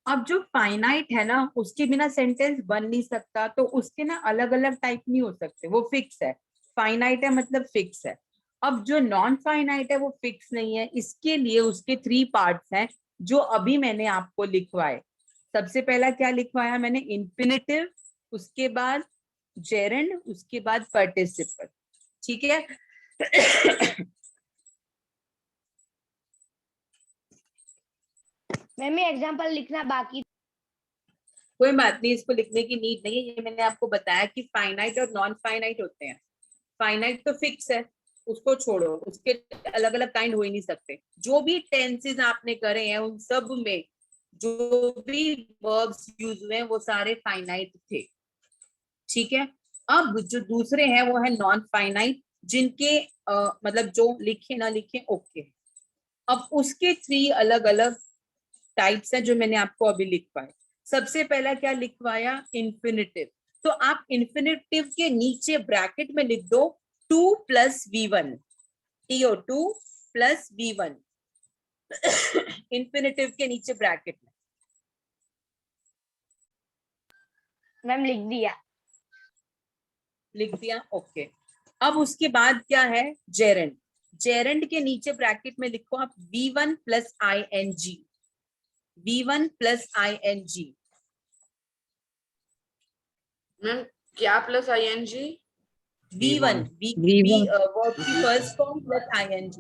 अब जो फाइनाइट है ना उसके बिना सेंटेंस बन नहीं सकता, तो उसके ना अलग अलग टाइप नहीं हो सकते, वो फिक्स है। फाइनाइट है मतलब फिक्स है। अब जो नॉन फाइनाइट है वो फिक्स नहीं है, इसके लिए उसके 3 पार्ट्स हैं जो अभी मैंने आपको लिखवाए। सबसे पहला क्या लिखवाया मैंने, इन्फिनिटिव, उसके बाद जेरेंड, उसके बाद पार्टिसिपल। ठीक है मैम ये एग्जांपल लिखना बाकी। कोई बात नहीं, इसको लिखने की नीड नहीं है, ये मैंने आपको बताया कि फाइनाइट और नॉन फाइनाइट होते हैं। फाइनाइट तो फिक्स है, उसको छोड़ो, उसके अलग अलग काइंड हो ही नहीं सकते। जो भी टेंसेस आपने करे हैं उन सब में जो भी वर्ब्स यूज हुए हैं वो सारे फाइनाइट थे। ठीक है, अब जो दूसरे हैं वो है नॉन फाइनाइट, जिनके मतलब जो लिखे ना लिखे ओके। अब उसके 3 अलग अलग टाइप्स हैं जो मैंने आपको अभी लिखवाए। सबसे पहला क्या लिखवाया, इन्फिनिटिव। तो आप इन्फिनिटिव के नीचे ब्रैकेट में लिख दो 2 + V1, TO2 + V1 इन्फिनिटिव के नीचे ब्रैकेट में। मैम लिख दिया। लिख दिया, ओके। अब उसके बाद क्या है, जेरेंड। जेरेंड के नीचे ब्रैकेट में लिखो आप V1 + ING, V1 + ING। Ma'am क्या प्लस ING? V1 वर्ब की फर्स्ट फॉर्म + ING।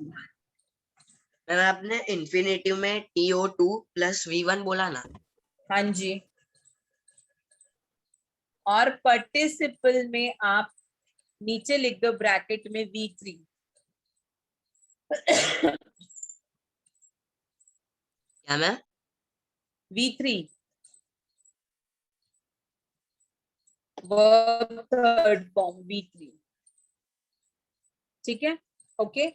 मैम आपने इन्फिनेटिव में TO2 + V1 बोला ना? हाँ जी, और पार्टिसिपल में आप नीचे लिख दो ब्रैकेट में V3। क्या ma'am? V3 verb third form V3। ठीक है, ओके।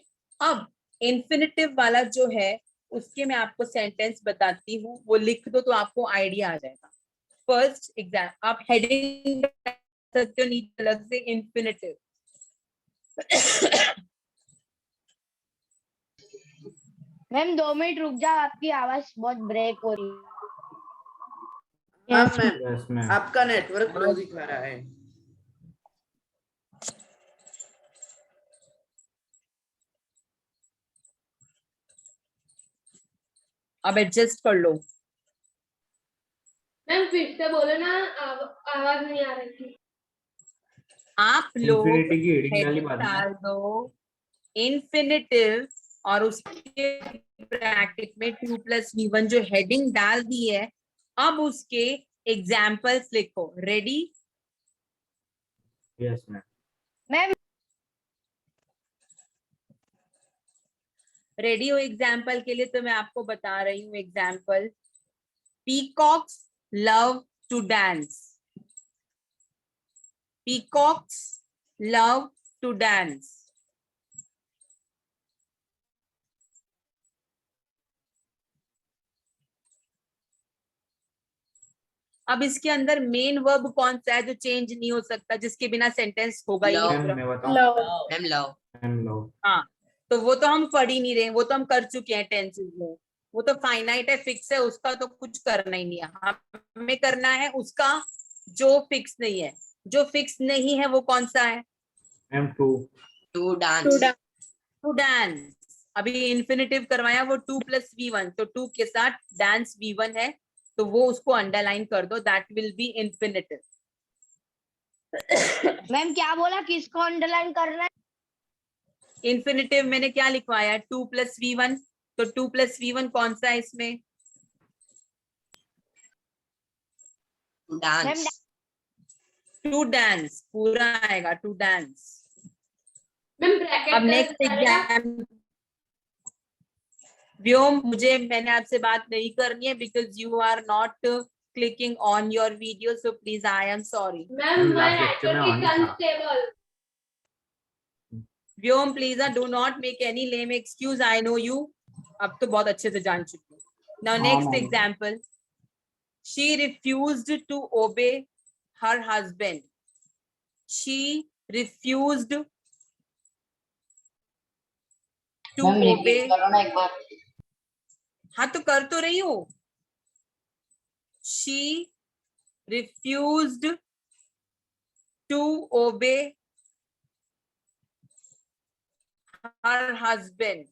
अब इन्फिनिटिव वाला जो है उसके मैं आपको सेंटेंस बताती हूँ, वो लिख दो तो आपको आइडिया आ जाएगा। फर्स्ट एग्जाम, आप हेडिंग सकते हो नीचे अलग से, इन्फिनिटिव। मैम 2 मिनट रुक जाओ, आपकी आवाज बहुत ब्रेक हो रही है। हाँ Yes, मैम, यस मैम। आपका नेटवर्क लो दिखा रहा है। अब एडजस्ट कर लो। मैम फिर से बोलो ना, आवाज नहीं आ रही थी। आप लोग इन्फिनिटी की हेडिंग वाली हेडिंग बात है। डाल दो इन्फिनिटिव, और उसके ब्रैकेट में 2 + V1 जो हेडिंग डाल दी है, अब उसके एग्जाम्पल्स लिखो। Ready? Yes ma'am. Ma'am ready हो एग्जाम्पल के लिए? तो मैं आपको बता रही हूँ example. Peacocks love to dance, peacocks love to dance. अब इसके अंदर मेन वर्ब कौन सा है जो चेंज नहीं हो सकता, जिसके बिना सेंटेंस होगा ही Love. नहीं मैम पूरा? मैं बताऊं मैम लव। मैम लो हाँ, तो वो तो हम पढ़ ही नहीं रहे, वो तो हम कर चुके हैं टेंसेस में। वो तो फाइनाइट है, फिक्स है, उसका तो कुछ करना ही नहीं है। हमें करना है उसका जो फिक्स नहीं है। जो फिक्स नहीं है वो कौन सा है? Ma'am to to dance. To dance. अभी इन्फिनिटिव करवाया वो 2 + V1, तो 2 के साथ डांस V1 है, तो वो उसको अंडरलाइन कर दो, that will be infinitive. Ma'am क्या बोला, किसको अंडरलाइन करना है? इन्फिनिटिव मैंने क्या लिखवाया? 2 + V1, तो 2 + V1 कौन सा है इसमें? To dance. टू डांस पूरा आएगा, टू डांस। मैम ब्रैकेट अब नेक्स्ट एग्जाम व्योम, मैंने आपसे बात नहीं करनी है because you are not clicking on your video, so please I am sorry. Ma'am last lecture में ऑन था। Constable Vyom please do not make any lame excuse, I know you, अब तो बहुत अच्छे से जान चुकी हूँ। Now next example, she refused to obey her husband. She refused to ओबे। हाँ तो कर तो रही हूँ। She refused to obey her husband.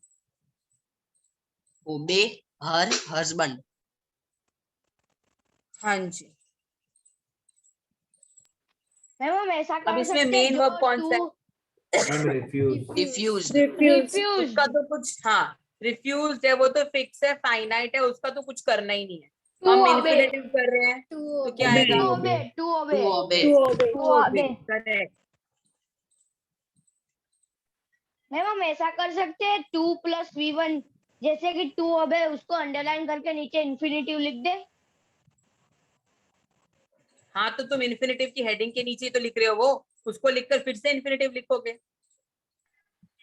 ओबे हर हस्बैंड। हाँ जी। मैम हम ऐसा अब कर इसमें सकते हैं मेन वर्ब कौन सा है? Ma'am refuse refuse. रिफ्यूज। उसका तो कुछ, हाँ रिफ्यूज है, वो तो फिक्स है, फाइनाइट है, उसका तो कुछ करना ही नहीं है। हम इन्फिनिटिव कर रहे हैं तो क्या obey. आएगा? To obey, to obey, to obey. To obey. Correct. Ma'am हम ऐसा कर सकते हैं 2 + V1, जैसे कि टू ओबे उसको अंडरलाइन करके नीचे इन्फिनिटिव लिख दे। हाँ तो तुम इन्फिनिटिव की हेडिंग के नीचे तो लिख रहे हो, वो उसको लिखकर फिर से इन्फिनिटिव लिखोगे?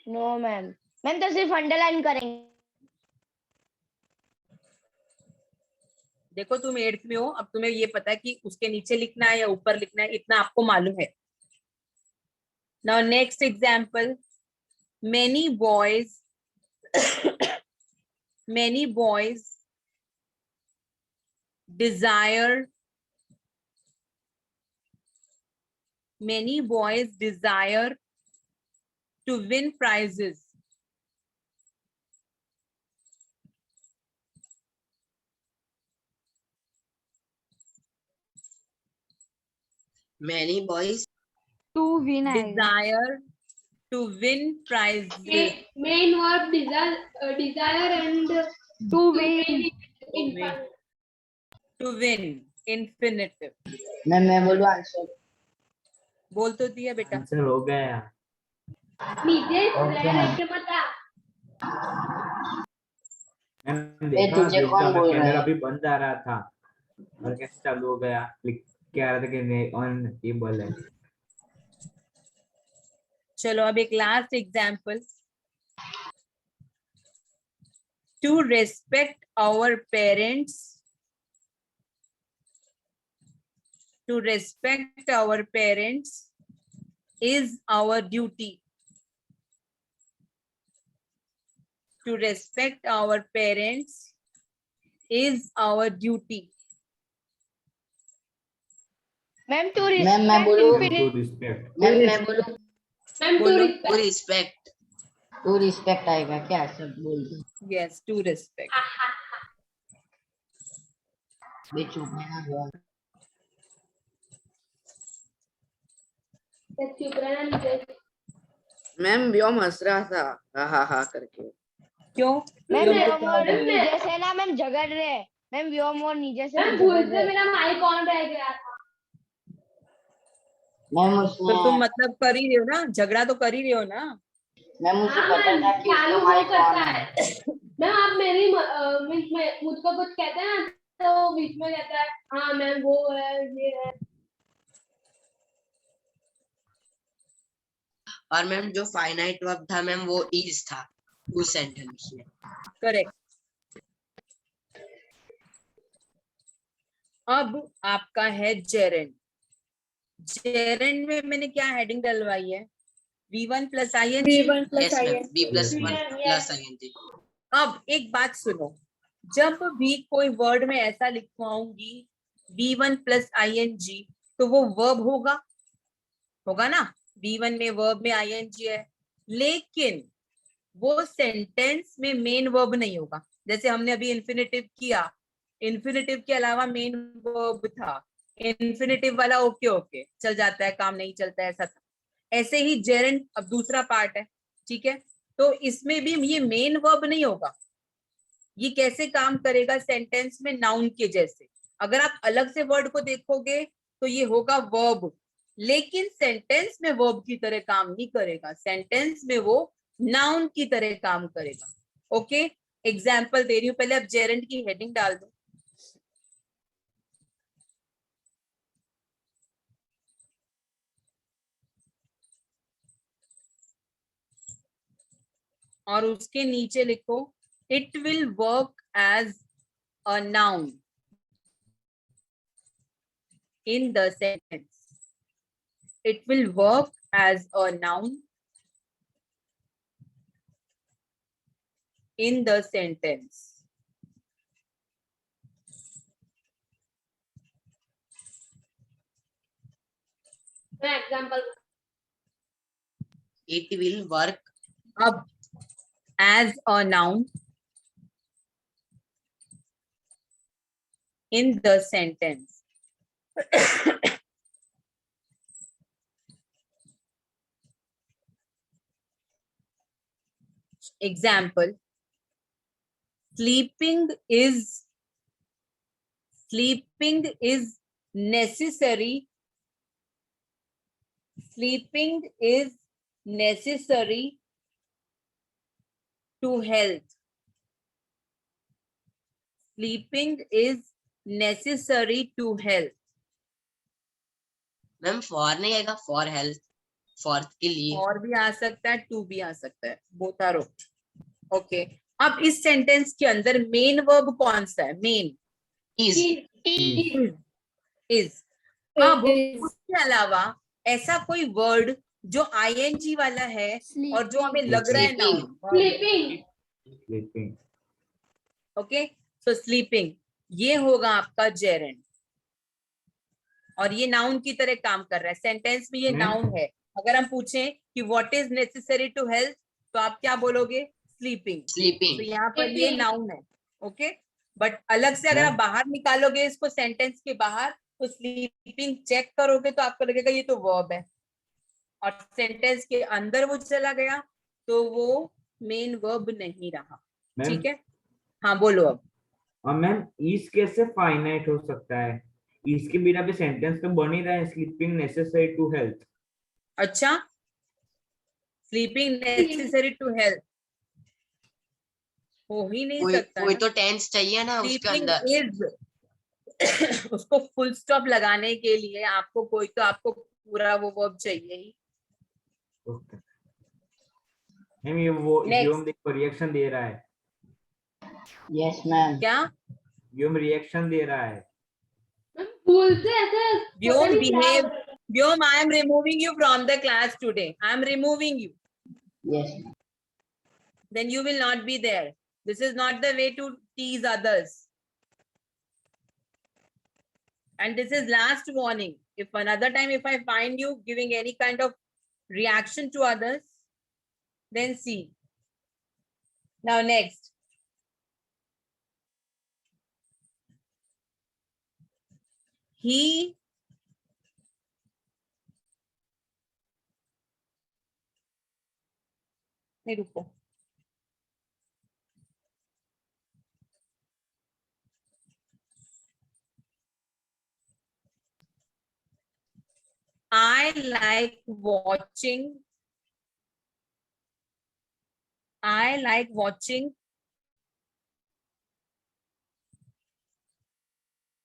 नो मैम, मैम तो सिर्फ अंडरलाइन करेंगे। देखो तुम 8th में हो, अब तुम्हें ये पता है कि उसके नीचे लिखना है या ऊपर लिखना है, इतना आपको मालूम है। Now next example, many boys many boys desire to win prizes. Many boys to win desire to win prizes. main verb desire and to win. To win infinitive. मैं बोलूं आंसर? बोल तो दिया बेटा। आंसर हो गया। नीचे लेके बता मैम देखा तुझे कौन बोल रहा कैमरा है? भी बंद आ रहा था और कैसे चालू हो गया, क्लिक क्या आ रहा था कि ऑन एबल है। चलो अब एक last example, to respect our parents, to respect our parents is our duty. To respect our parents is our duty. Ma'am to ma'am मैं बोलूं? रिस्पेक्ट टू रिस्पेक्ट मैम मैं बोलूं? मैम बोलो। to respect। टू रिस्पेक्ट आएगा क्या? सब बोल दो। Yes, to respect. बे चुप है ना बोल। चुप रहना नीचे मैम व्योम हंस रहा था हा हा हा करके। क्यों? मैम मैम, व्योम और मैम, नीचे से ना मैम झगड़ रहे हैं। मैम व्योम और नीचे से मैम झगड़ भूल रहे से हैं। मेरा माइक ऑन रह गया था मैम तो उसने तुम मतलब कर ही रहे हो ना, झगड़ा तो कर ही रहे हो ना। मैम मुझे हाँ, पता था कि चालू उसका वो माइक ऑन करता है। है मैम आप मेरी मुझको कुछ कहते हैं ना तो बीच में कहता है हाँ मैम वो है ये है। और मैम जो फाइनाइट वर्ब था मैम वो इज था उस सेंटेंस में। करेक्ट। अब आपका है जेरेंड। जेरेंड में मैंने क्या हेडिंग डलवाई है? V1 plus I N G. Yes ma'am, B plus Yes, 1 ma'am. Plus ING। अब एक बात सुनो, जब भी कोई वर्ड में ऐसा लिखवाऊंगी V1 प्लस ING, तो वो वर्ब होगा ना? V1 में वर्ब में ING है, लेकिन वो सेंटेंस में मेन वर्ब नहीं होगा। जैसे हमने अभी इन्फिनेटिव किया, इन्फिनेटिव के अलावा मेन वर्ब था, इन्फिनेटिव वाला ओके ओके चल जाता है, काम नहीं चलता है, ऐसा था। ऐसे ही जेरेंड अब दूसरा पार्ट है, ठीक है? तो इसमें भी ये मेन वर्ब नहीं होगा। ये कैसे काम करेगा? सेंटेंस में नाउन के जैसे। अगर आप अलग से वर्ड को देखोगे तो ये होगा वर्ब, लेकिन सेंटेंस में वर्ब की तरह काम नहीं करेगा, सेंटेंस में वो नाउन की तरह काम करेगा। ओके, एग्जाम्पल दे रही हूँ, पहले आप जेरेंड की हेडिंग डाल दो। और उसके नीचे लिखो it will work as a noun in the sentence. It will work as a noun in the sentence. Example. It will work अब as a noun in the sentence. Example, sleeping is necessary. Sleeping is necessary to health. Sleeping is necessary to health. Ma'am for नहीं आएगा, for health, for के लिए। और भी आ सकता है, to भी आ सकता है, बोथ आर ओके। अब इस सेंटेंस के अंदर मेन वर्ब कौन सा है? Main is. अब उसके अलावा ऐसा कोई वर्ड जो ING वाला है और जो हमें लग रहा है नाउन। Sleeping. ओके, सो स्लीपिंग ये होगा आपका जेरेंड, और ये नाउन की तरह काम कर रहा है, सेंटेंस में ये नाउन है। अगर हम पूछें कि what is necessary to health, तो आप क्या बोलोगे? स्लीपिंग। स्लीपिंग। तो यहाँ पर ये नाउन है, ओके। बट अलग से अगर आप बाहर निकालोगे इसको सेंटेंस के बाहर, तो स्लीपिंग चेक करोगे तो आपको लगेगा ये तो वर्ब है, और सेंटेंस के अंदर वो चला गया तो वो मेन वर्ब नहीं रहा। ठीक है, हाँ बोलो अब। और मैम इस कैसे फाइनाइट हो सकता है? इसके बिना भी सेंटेंस तो बन ही रहा है, स्लीपिंग नेसेसरी टू हेल्थ। अच्छा, स्लीपिंग नेसेसरी टू हेल्थ हो ही नहीं सकता। कोई तो टेंस चाहिए ना उसके अंदर। इज उसको फुल स्टॉप लगाने के लिए आपको आपको पूरा वो वर्ब चाहिए ही। ओके मैम, ये वो व्योम देखो रिएक्शन दे रहा है। Yes ma'am. क्या व्योम रिएक्शन दे रहा है? Vyom behave. Vyom, I am removing you from the class today, I am removing you. Yes. Then you will not be there. This is not the way to tease others. And this is last warning. If another time if I find you giving any kind of reaction to others, then see. Now next. He नहीं रुको, I like watching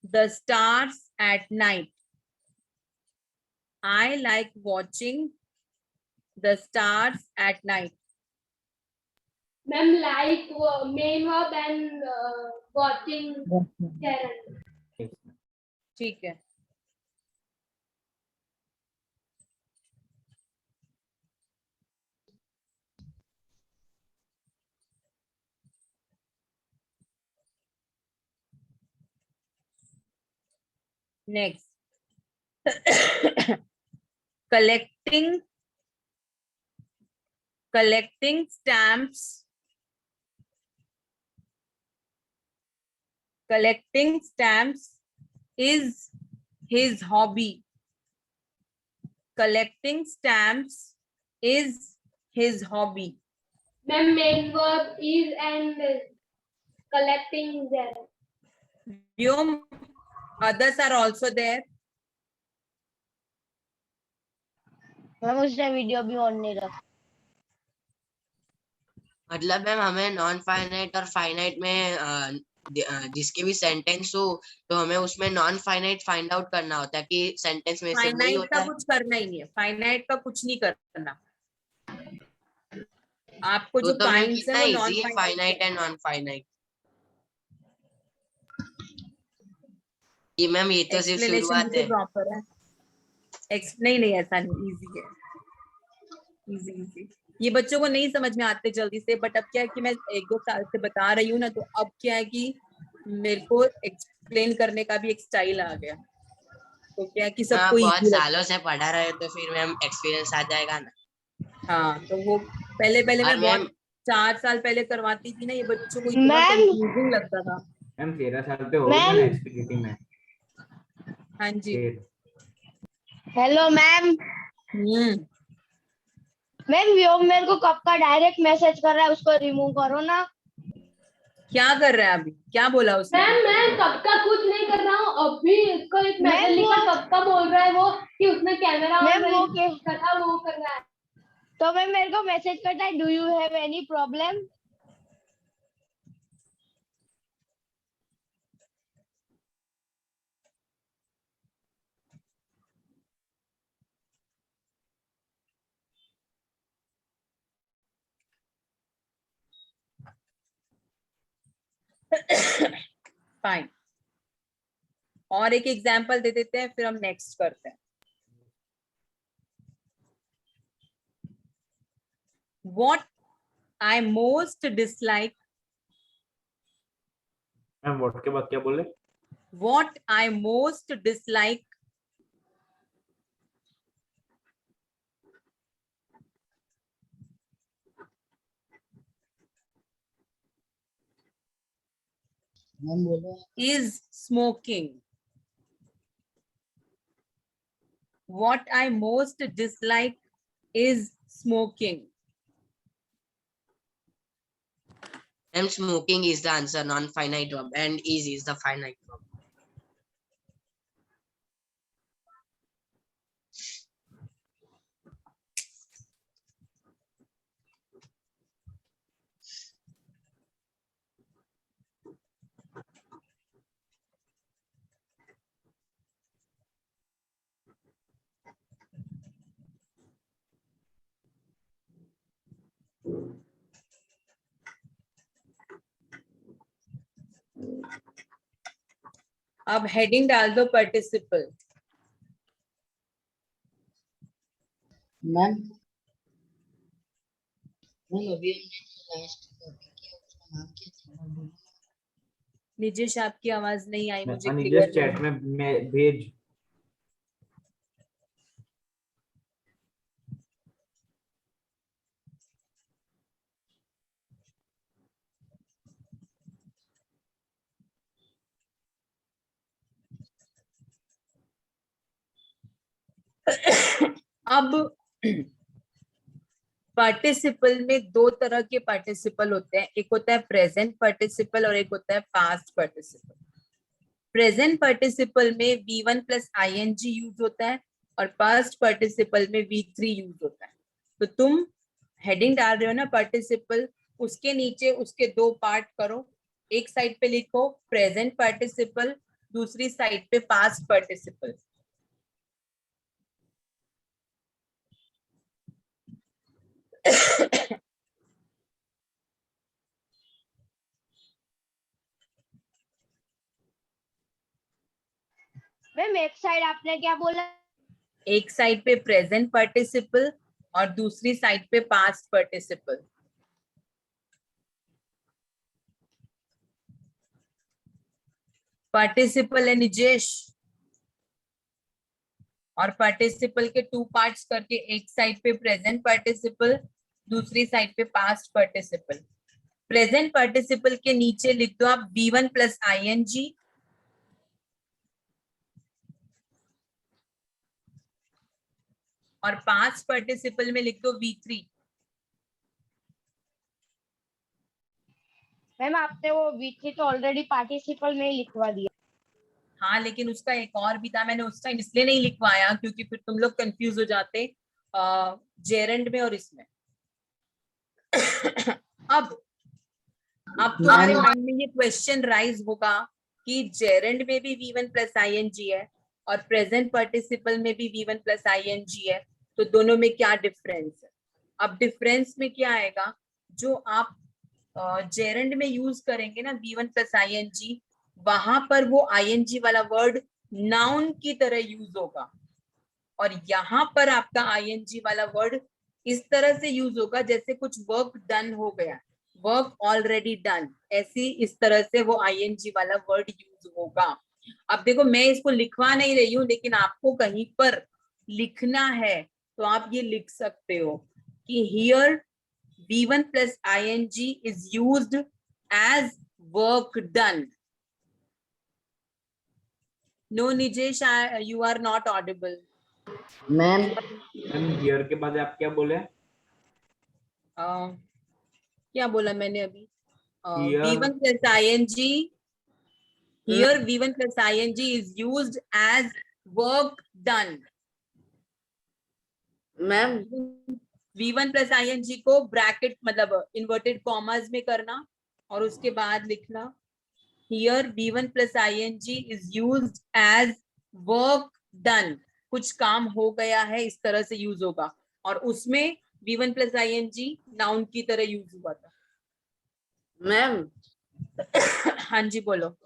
the stars at night. I like watching the stars at night. Ma'am, like main verb and watching Karen. ठीक है। Next, collecting stamps. Collecting stamps is his hobby. Collecting stamps is his hobby. Ma'am, main verb is and collecting is there. Vyom, others are also there. Ma'am उसने video भी on नहीं रखा। मतलब ma'am हमें non finite और finite में जिसके भी सेंटेंस हो तो हमें उसमें नॉन फाइनाइट फाइंड आउट करना होता है कि सेंटेंस में से वही फाइनाइट होता का है। कुछ करना ही नहीं है, फाइनाइट का कुछ नहीं करना। आपको जो तो मैम काइंड्स कितना है वो नॉन इजी है फाइनाइट एंड नॉन फाइनाइट। ये मैम ये तो सिर्फ शुरुआत है। प्रॉपर है। नहीं ऐसा नहीं, इजी है, इजी इजी। ये बच्चों को नहीं समझ में आते जल्दी से, बट अब क्या है कि मैं 1-2 साल से बता रही हूँ ना, तो अब क्या है कि मेरे को एक्सप्लेन करने का भी एक स्टाइल आ गया, तो क्या है कि आप सबको बहुत इजी सालों से पढ़ा रहे हो तो फिर मैम एक्सपीरियंस आ जाएगा ना। हाँ, तो वो पहले और मैं मैम बहुत 4 साल पहले करवाती थी ना, ये बच्चों को इतना मैम कंफ्यूजिंग लगता था। मैम 13 साल पे हो गए ना एक्सपीरियंस में। हाँ जी। Hello ma'am. मैम व्योम मेरे को कब का डायरेक्ट मैसेज कर रहा है, उसको रिमूव करो ना। क्या कर रहा है अभी, क्या बोला उसने? मैम मैं कब का कुछ नहीं कर रहा हूँ, अभी इसको एक मैसेज मैम लिखा, वो- कब का बोल रहा है वो कि उसने कैमरा मैम वो कथा वो कर रहा है। तो मैम मेरे को मैसेज करता है, do you have any problem. Fine, और एक एग्जांपल दे देते हैं, फिर हम नेक्स्ट करते हैं। What I most dislike. Ma'am what के बाद क्या बोले? What I most dislike. Ma'am बोलो। Is smoking. What I most dislike is smoking. Ma'am smoking is the answer, non finite verb, and is the finite verb. अब heading डाल दो participle. Ma'am अभी हमने लास्ट टॉपिक किया, उसका नाम क्या था? निजेश आपकी आवाज नहीं आई मुझे निजेश क्लियर। चैट में भेज। अब पार्टिसिपल में 2 तरह के पार्टिसिपल होते हैं, एक होता है प्रेजेंट पार्टिसिपल और एक होता है पास्ट पार्टिसिपल। प्रेजेंट पार्टिसिपल में V1 प्लस ing यूज होता है और पास्ट पार्टिसिपल में V3 यूज होता है। तो तुम हेडिंग डाल रहे हो ना पार्टिसिपल, उसके नीचे उसके 2 पार्ट करो, एक साइड पे लिखो प्रेजेंट पार्टिसिपल, दूसरी साइड पे पास्ट पार्टिसिपल। मैम एक साइड आपने क्या बोला? एक साइड पे प्रेजेंट पार्टिसिपल और दूसरी साइड पे पास्ट पार्टिसिपल। पार्टिसिपल है निजेश, और पार्टिसिपल के 2 पार्ट्स करके एक साइड पे प्रेजेंट पार्टिसिपल, दूसरी साइड पे पास्ट पार्टिसिपल। प्रेजेंट पार्टिसिपल के नीचे लिख दो आप V1 प्लस ING, और पास्ट पार्टिसिपल में लिख दो V3। मैम आपने वो V3 तो ऑलरेडी पार्टिसिपल में ही लिखवा दिया। हाँ, लेकिन उसका एक और भी था, मैंने उस टाइम इसलिए नहीं लिखवाया क्योंकि फिर तुम लोग कंफ्यूज हो जाते जेरेंड में और इसमें। अब तुम्हारे माइंड में ये क्वेश्चन राइज होगा कि जेरेंड में भी V1 प्लस ING है और प्रेजेंट पार्टिसिपल में भी V1 प्लस ING है, तो दोनों में क्या डिफरेंस है? अब डिफरेंस में क्या आएगा, जो आप जेरेंड में यूज करेंगे ना V1 प्लस ING, वहां पर वो ING वाला वर्ड नाउन की तरह यूज होगा, और यहाँ पर आपका ING वाला वर्ड इस तरह से यूज होगा जैसे कुछ वर्क डन हो गया, वर्क ऑलरेडी डन, ऐसी इस तरह से वो ING वाला वर्ड यूज होगा। अब देखो मैं इसको लिखवा नहीं रही हूँ, लेकिन आपको कहीं पर लिखना है तो आप ये लिख सकते हो कि here V1 plus ING is used as work done. No, Nijesh, you are not audible. Ma'am here के बाद आप क्या बोले? क्या बोला मैंने अभी? Here. V1 plus ING. Here V1 plus ING is used as work done. Ma'am V1 plus ING को ब्रैकेट मतलब इन्वर्टेड कॉमर्स में करना और उसके बाद लिखना Here V1 plus ING is used as work done. कुछ काम हो गया है, इस तरह से यूज होगा, और उसमें V1 plus ING नाउन की तरह यूज हुआ था। मैम हाँ जी बोलो।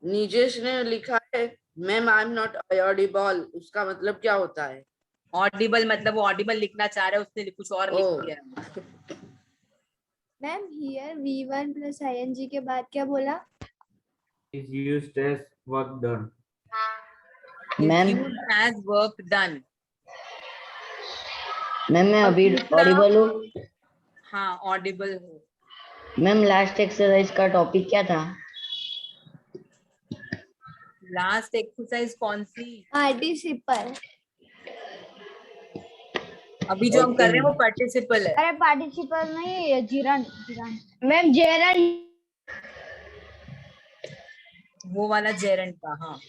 निजेश ने लिखा है ma'am I am not Audible, उसका मतलब क्या होता है? ऑडिबल मतलब वो ऑडिबल लिखना चाह रहा है, उसने कुछ और लिख दिया। Ma'am here V1 plus ING के बाद क्या बोला? Is used as work done. Ma'am Used as work done. Ma'am मैं अभी दूसरा- ऑडिबल हूँ। हाँ ऑडिबल हो। मैम लास्ट एक्सरसाइज का टॉपिक क्या था? लास्ट एक्सरसाइज कौन सी? पार्टिसिपल। अभी जो हम कर रहे हैं वो पार्टिसिपल है। अरे पार्टिसिपल नहीं, जिरन जिरन। Ma'am gerund. वो वाला जेरेंट का। हाँ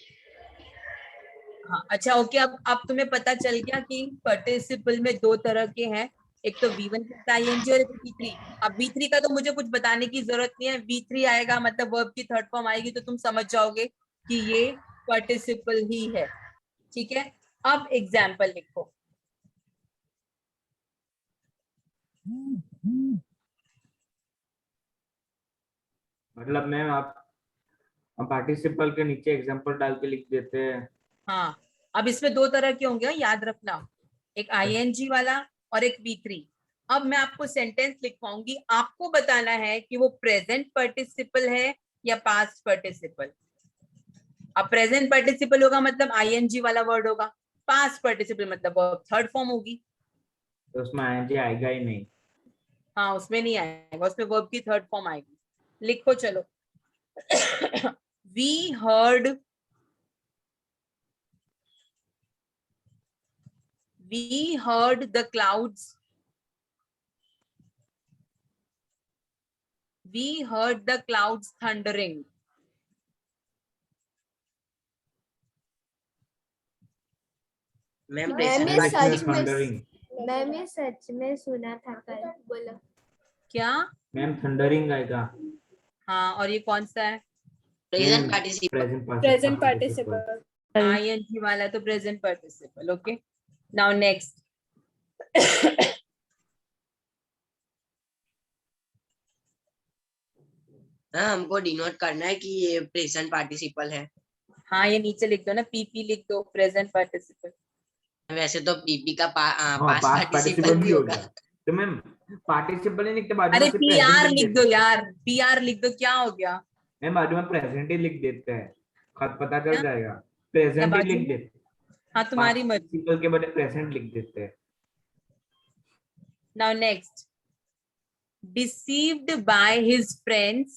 हाँ अच्छा ओके। अब तुम्हें पता चल गया कि पार्टिसिपल में 2 तरह के हैं, एक तो V1 प्लस ING और एक V3। अब V3 का तो मुझे कुछ बताने की जरूरत नहीं है, V3 आएगा मतलब वर्ब की थर्ड फॉर्म आएगी तो तुम समझ जाओगे कि ये पार्टिसिपल ही है। ठीक है, अब एग्जाम्पल लिखो। मतलब मैम आप पार्टिसिपल के नीचे एग्जांपल डाल के लिख देते हैं। हाँ अब इसमें 2 तरह के होंगे, याद रखना, एक ING वाला और एक V3। अब मैं आपको सेंटेंस लिखवाऊंगी, आपको बताना है कि वो प्रेजेंट पार्टिसिपल है या पास्ट पार्टिसिपल। अब प्रेजेंट पार्टिसिपल होगा मतलब ING वाला वर्ड होगा, पास्ट पार्टिसिपल मतलब वर्ब थर्ड फॉर्म होगी। तो उसमें ING आएगा ही नहीं। हाँ उसमें नहीं आएगा, उसमें वर्ब की थर्ड फॉर्म आएगी। लिखो चलो। We heard the clouds. We heard the clouds thundering. Ma'am ma'am ये प्रेजेंट सच में थंडरिंग। मैम ये सच में सुना था कल। बोलो। क्या? मैम थंडरिंग आएगा। हाँ और ये कौन सा है? Present participle. Present participle. ING वाला तो present participle. Okay now next. हाँ हमको डिनोट करना है कि ये प्रेजेंट पार्टिसिपल है। हाँ ये नीचे लिख दो ना, पीपी लिख दो, प्रेजेंट पार्टिसिपल। वैसे तो पीपी का हाँ, पास्ट पास्ट पार्टिसिपल पार्टिसिपल भी भी होगा। होगा। तो मैम पार्टिसिपल नहीं लिखते, बाजू अरे में सिर्फ पीआर प्रेजेंट लिख दो यार, पीआर लिख दो, क्या हो गया? मैम बाजू में प्रेजेंट ही लिख देते हैं, खत पता चल क्या? जाएगा। क्या प्रेजेंट ही बाजू लिख में? देते, हाँ तुम्हारी मर्जी। पार्टिसिपल के बजाय प्रेजेंट लिख देते हैं। Now next, deceived by his friends,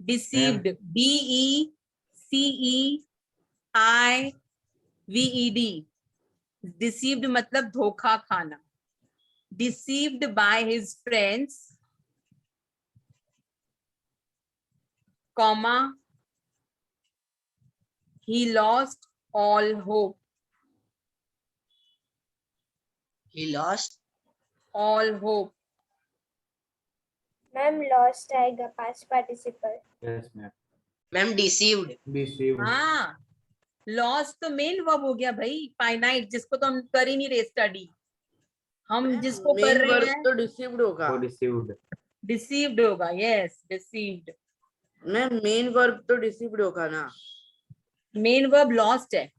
deceived, DECEIVED, deceived मतलब धोखा खाना। deceived by his friends, comma, he lost all hope, he lost all hope। Ma'am lost आएगा past participle. Yes ma'am. Ma'am deceived deceived. हाँ lost तो main verb हो गया भाई, finite, जिसको तो हम कर ही नहीं रहे स्टडी, हम जिसको कर मेन रहे वर्ब हैं तो डिसीव्ड होगा। वो डिसीव्ड। डिसीव्ड होगा। Yes deceived. Ma'am main verb तो डिसीव्ड होगा ना। मेन वर्ब लॉस्ट है।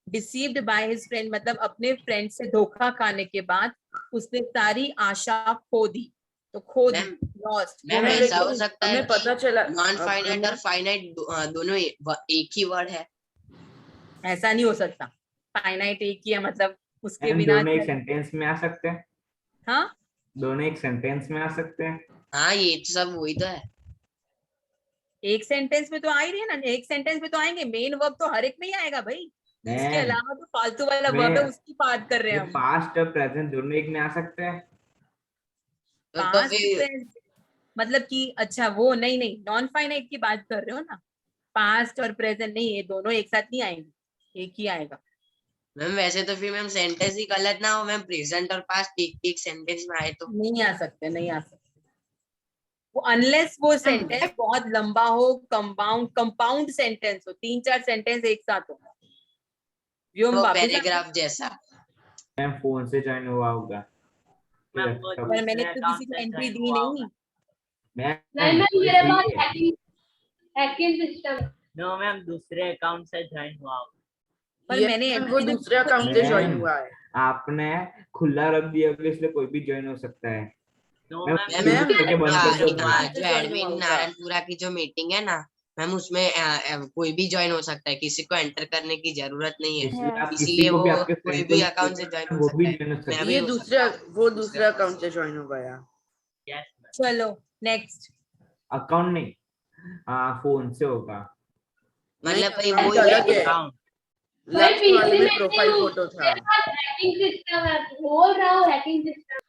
डिसीव्ड बाय हिज फ्रेंड मतलब अपने फ्रेंड से धोखा खाने के बाद उसने सारी आशा खो दी, तो खो दी, मैम लॉस्ट। मैम हमें ऐसा हो लेकिन सकता है हमें पता चला नॉन फाइनाइट हमें- और फाइनाइट दोनों एक ही वर्ड है। ऐसा नहीं हो सकता, फाइनाइट एक ही है मतलब उसके मैम बिना। दोनों एक सेंटेंस में आ सकते हैं। हाँ दोनों एक सेंटेंस में आ सकते हैं। हाँ ये तो सब वही तो है। एक सेंटेंस में तो आ ही रही है ना, एक सेंटेंस में तो आएंगे, मेन वर्ब तो हर एक में ही आएगा भाई। इसके मैम अलावा तो फालतू वाला मैं- वर्ब है उसकी बात कर रहे हैं हम। पास्ट और प्रेजेंट दोनों एक में आ सकते हैं। तो पास्ट फिर मतलब कि अच्छा वो नहीं नहीं, नॉन फाइनाइट की बात कर रहे हो ना, पास्ट और प्रेजेंट नहीं, ये दोनों एक साथ नहीं आएंगे, एक ही आएगा। मैम वैसे तो फिर मैम सेंटेंस ही गलत ना हो मैम, प्रेजेंट और पास्ट एक सेंटेंस में आए तो। नहीं आ सकते, नहीं आ सकते वो, अनलेस वो सेंटेंस बहुत लंबा हो, कंपाउंड सेंटेंस हो, 3-4 सेंटेंस एक साथ हो। व्योम तो वापस आ- पैराग्राफ जैसा। मैम फोन से ज्वाइन हुआ होगा। मैम वो तब- पर मैंने दूसरे तो किसी अकाउंट को से एंट्री ज्वाइन दी हुआ नहीं। होगा। मैम नहीं मैम मेरे पास इसलिए- हैकिंग सिस्टम। नो मैम दूसरे अकाउंट से ज्वाइन हुआ होगा। पर ये मैंने मैम वो entry तो दूसरे किसी को अकाउंट दी से नहीं। ज्वाइन हुआ है। आपने खुला रख दिया होगा, इसलिए कोई भी ज्वाइन हो सकता है। नो मैम मैम मैम शुरू करके बंद कर दो। जो एडमिन नारायणपुरा की जो मीटिंग है ना मैम, उसमें कोई भी ज्वाइन हो सकता है, किसी को एंटर करने की जरूरत नहीं है। इसलिए आप इसलिए किसी को भी वो आपके कोई फ्रेंड भी को अकाउंट से ज्वाइन हो वो भी सकता है। ज्वाइन हो सकता मैं है। भी ये हो दूसरे सकता हूँ। वो दूसरे अकाउंट से ज्वाइन हो गया। Yes ma'am. चलो नेक्स्ट। अकाउंट नहीं, फोन से होगा। मतलब भाई account वो अलग है। अकाउंट भाई लेफ्ट वाले पीसी में में प्रोफाइल नहीं हूँ, फोटो था। मेरे पास हैकिंग सिस्टम है, बोल रहा हूँ हैकिंग सिस्टम।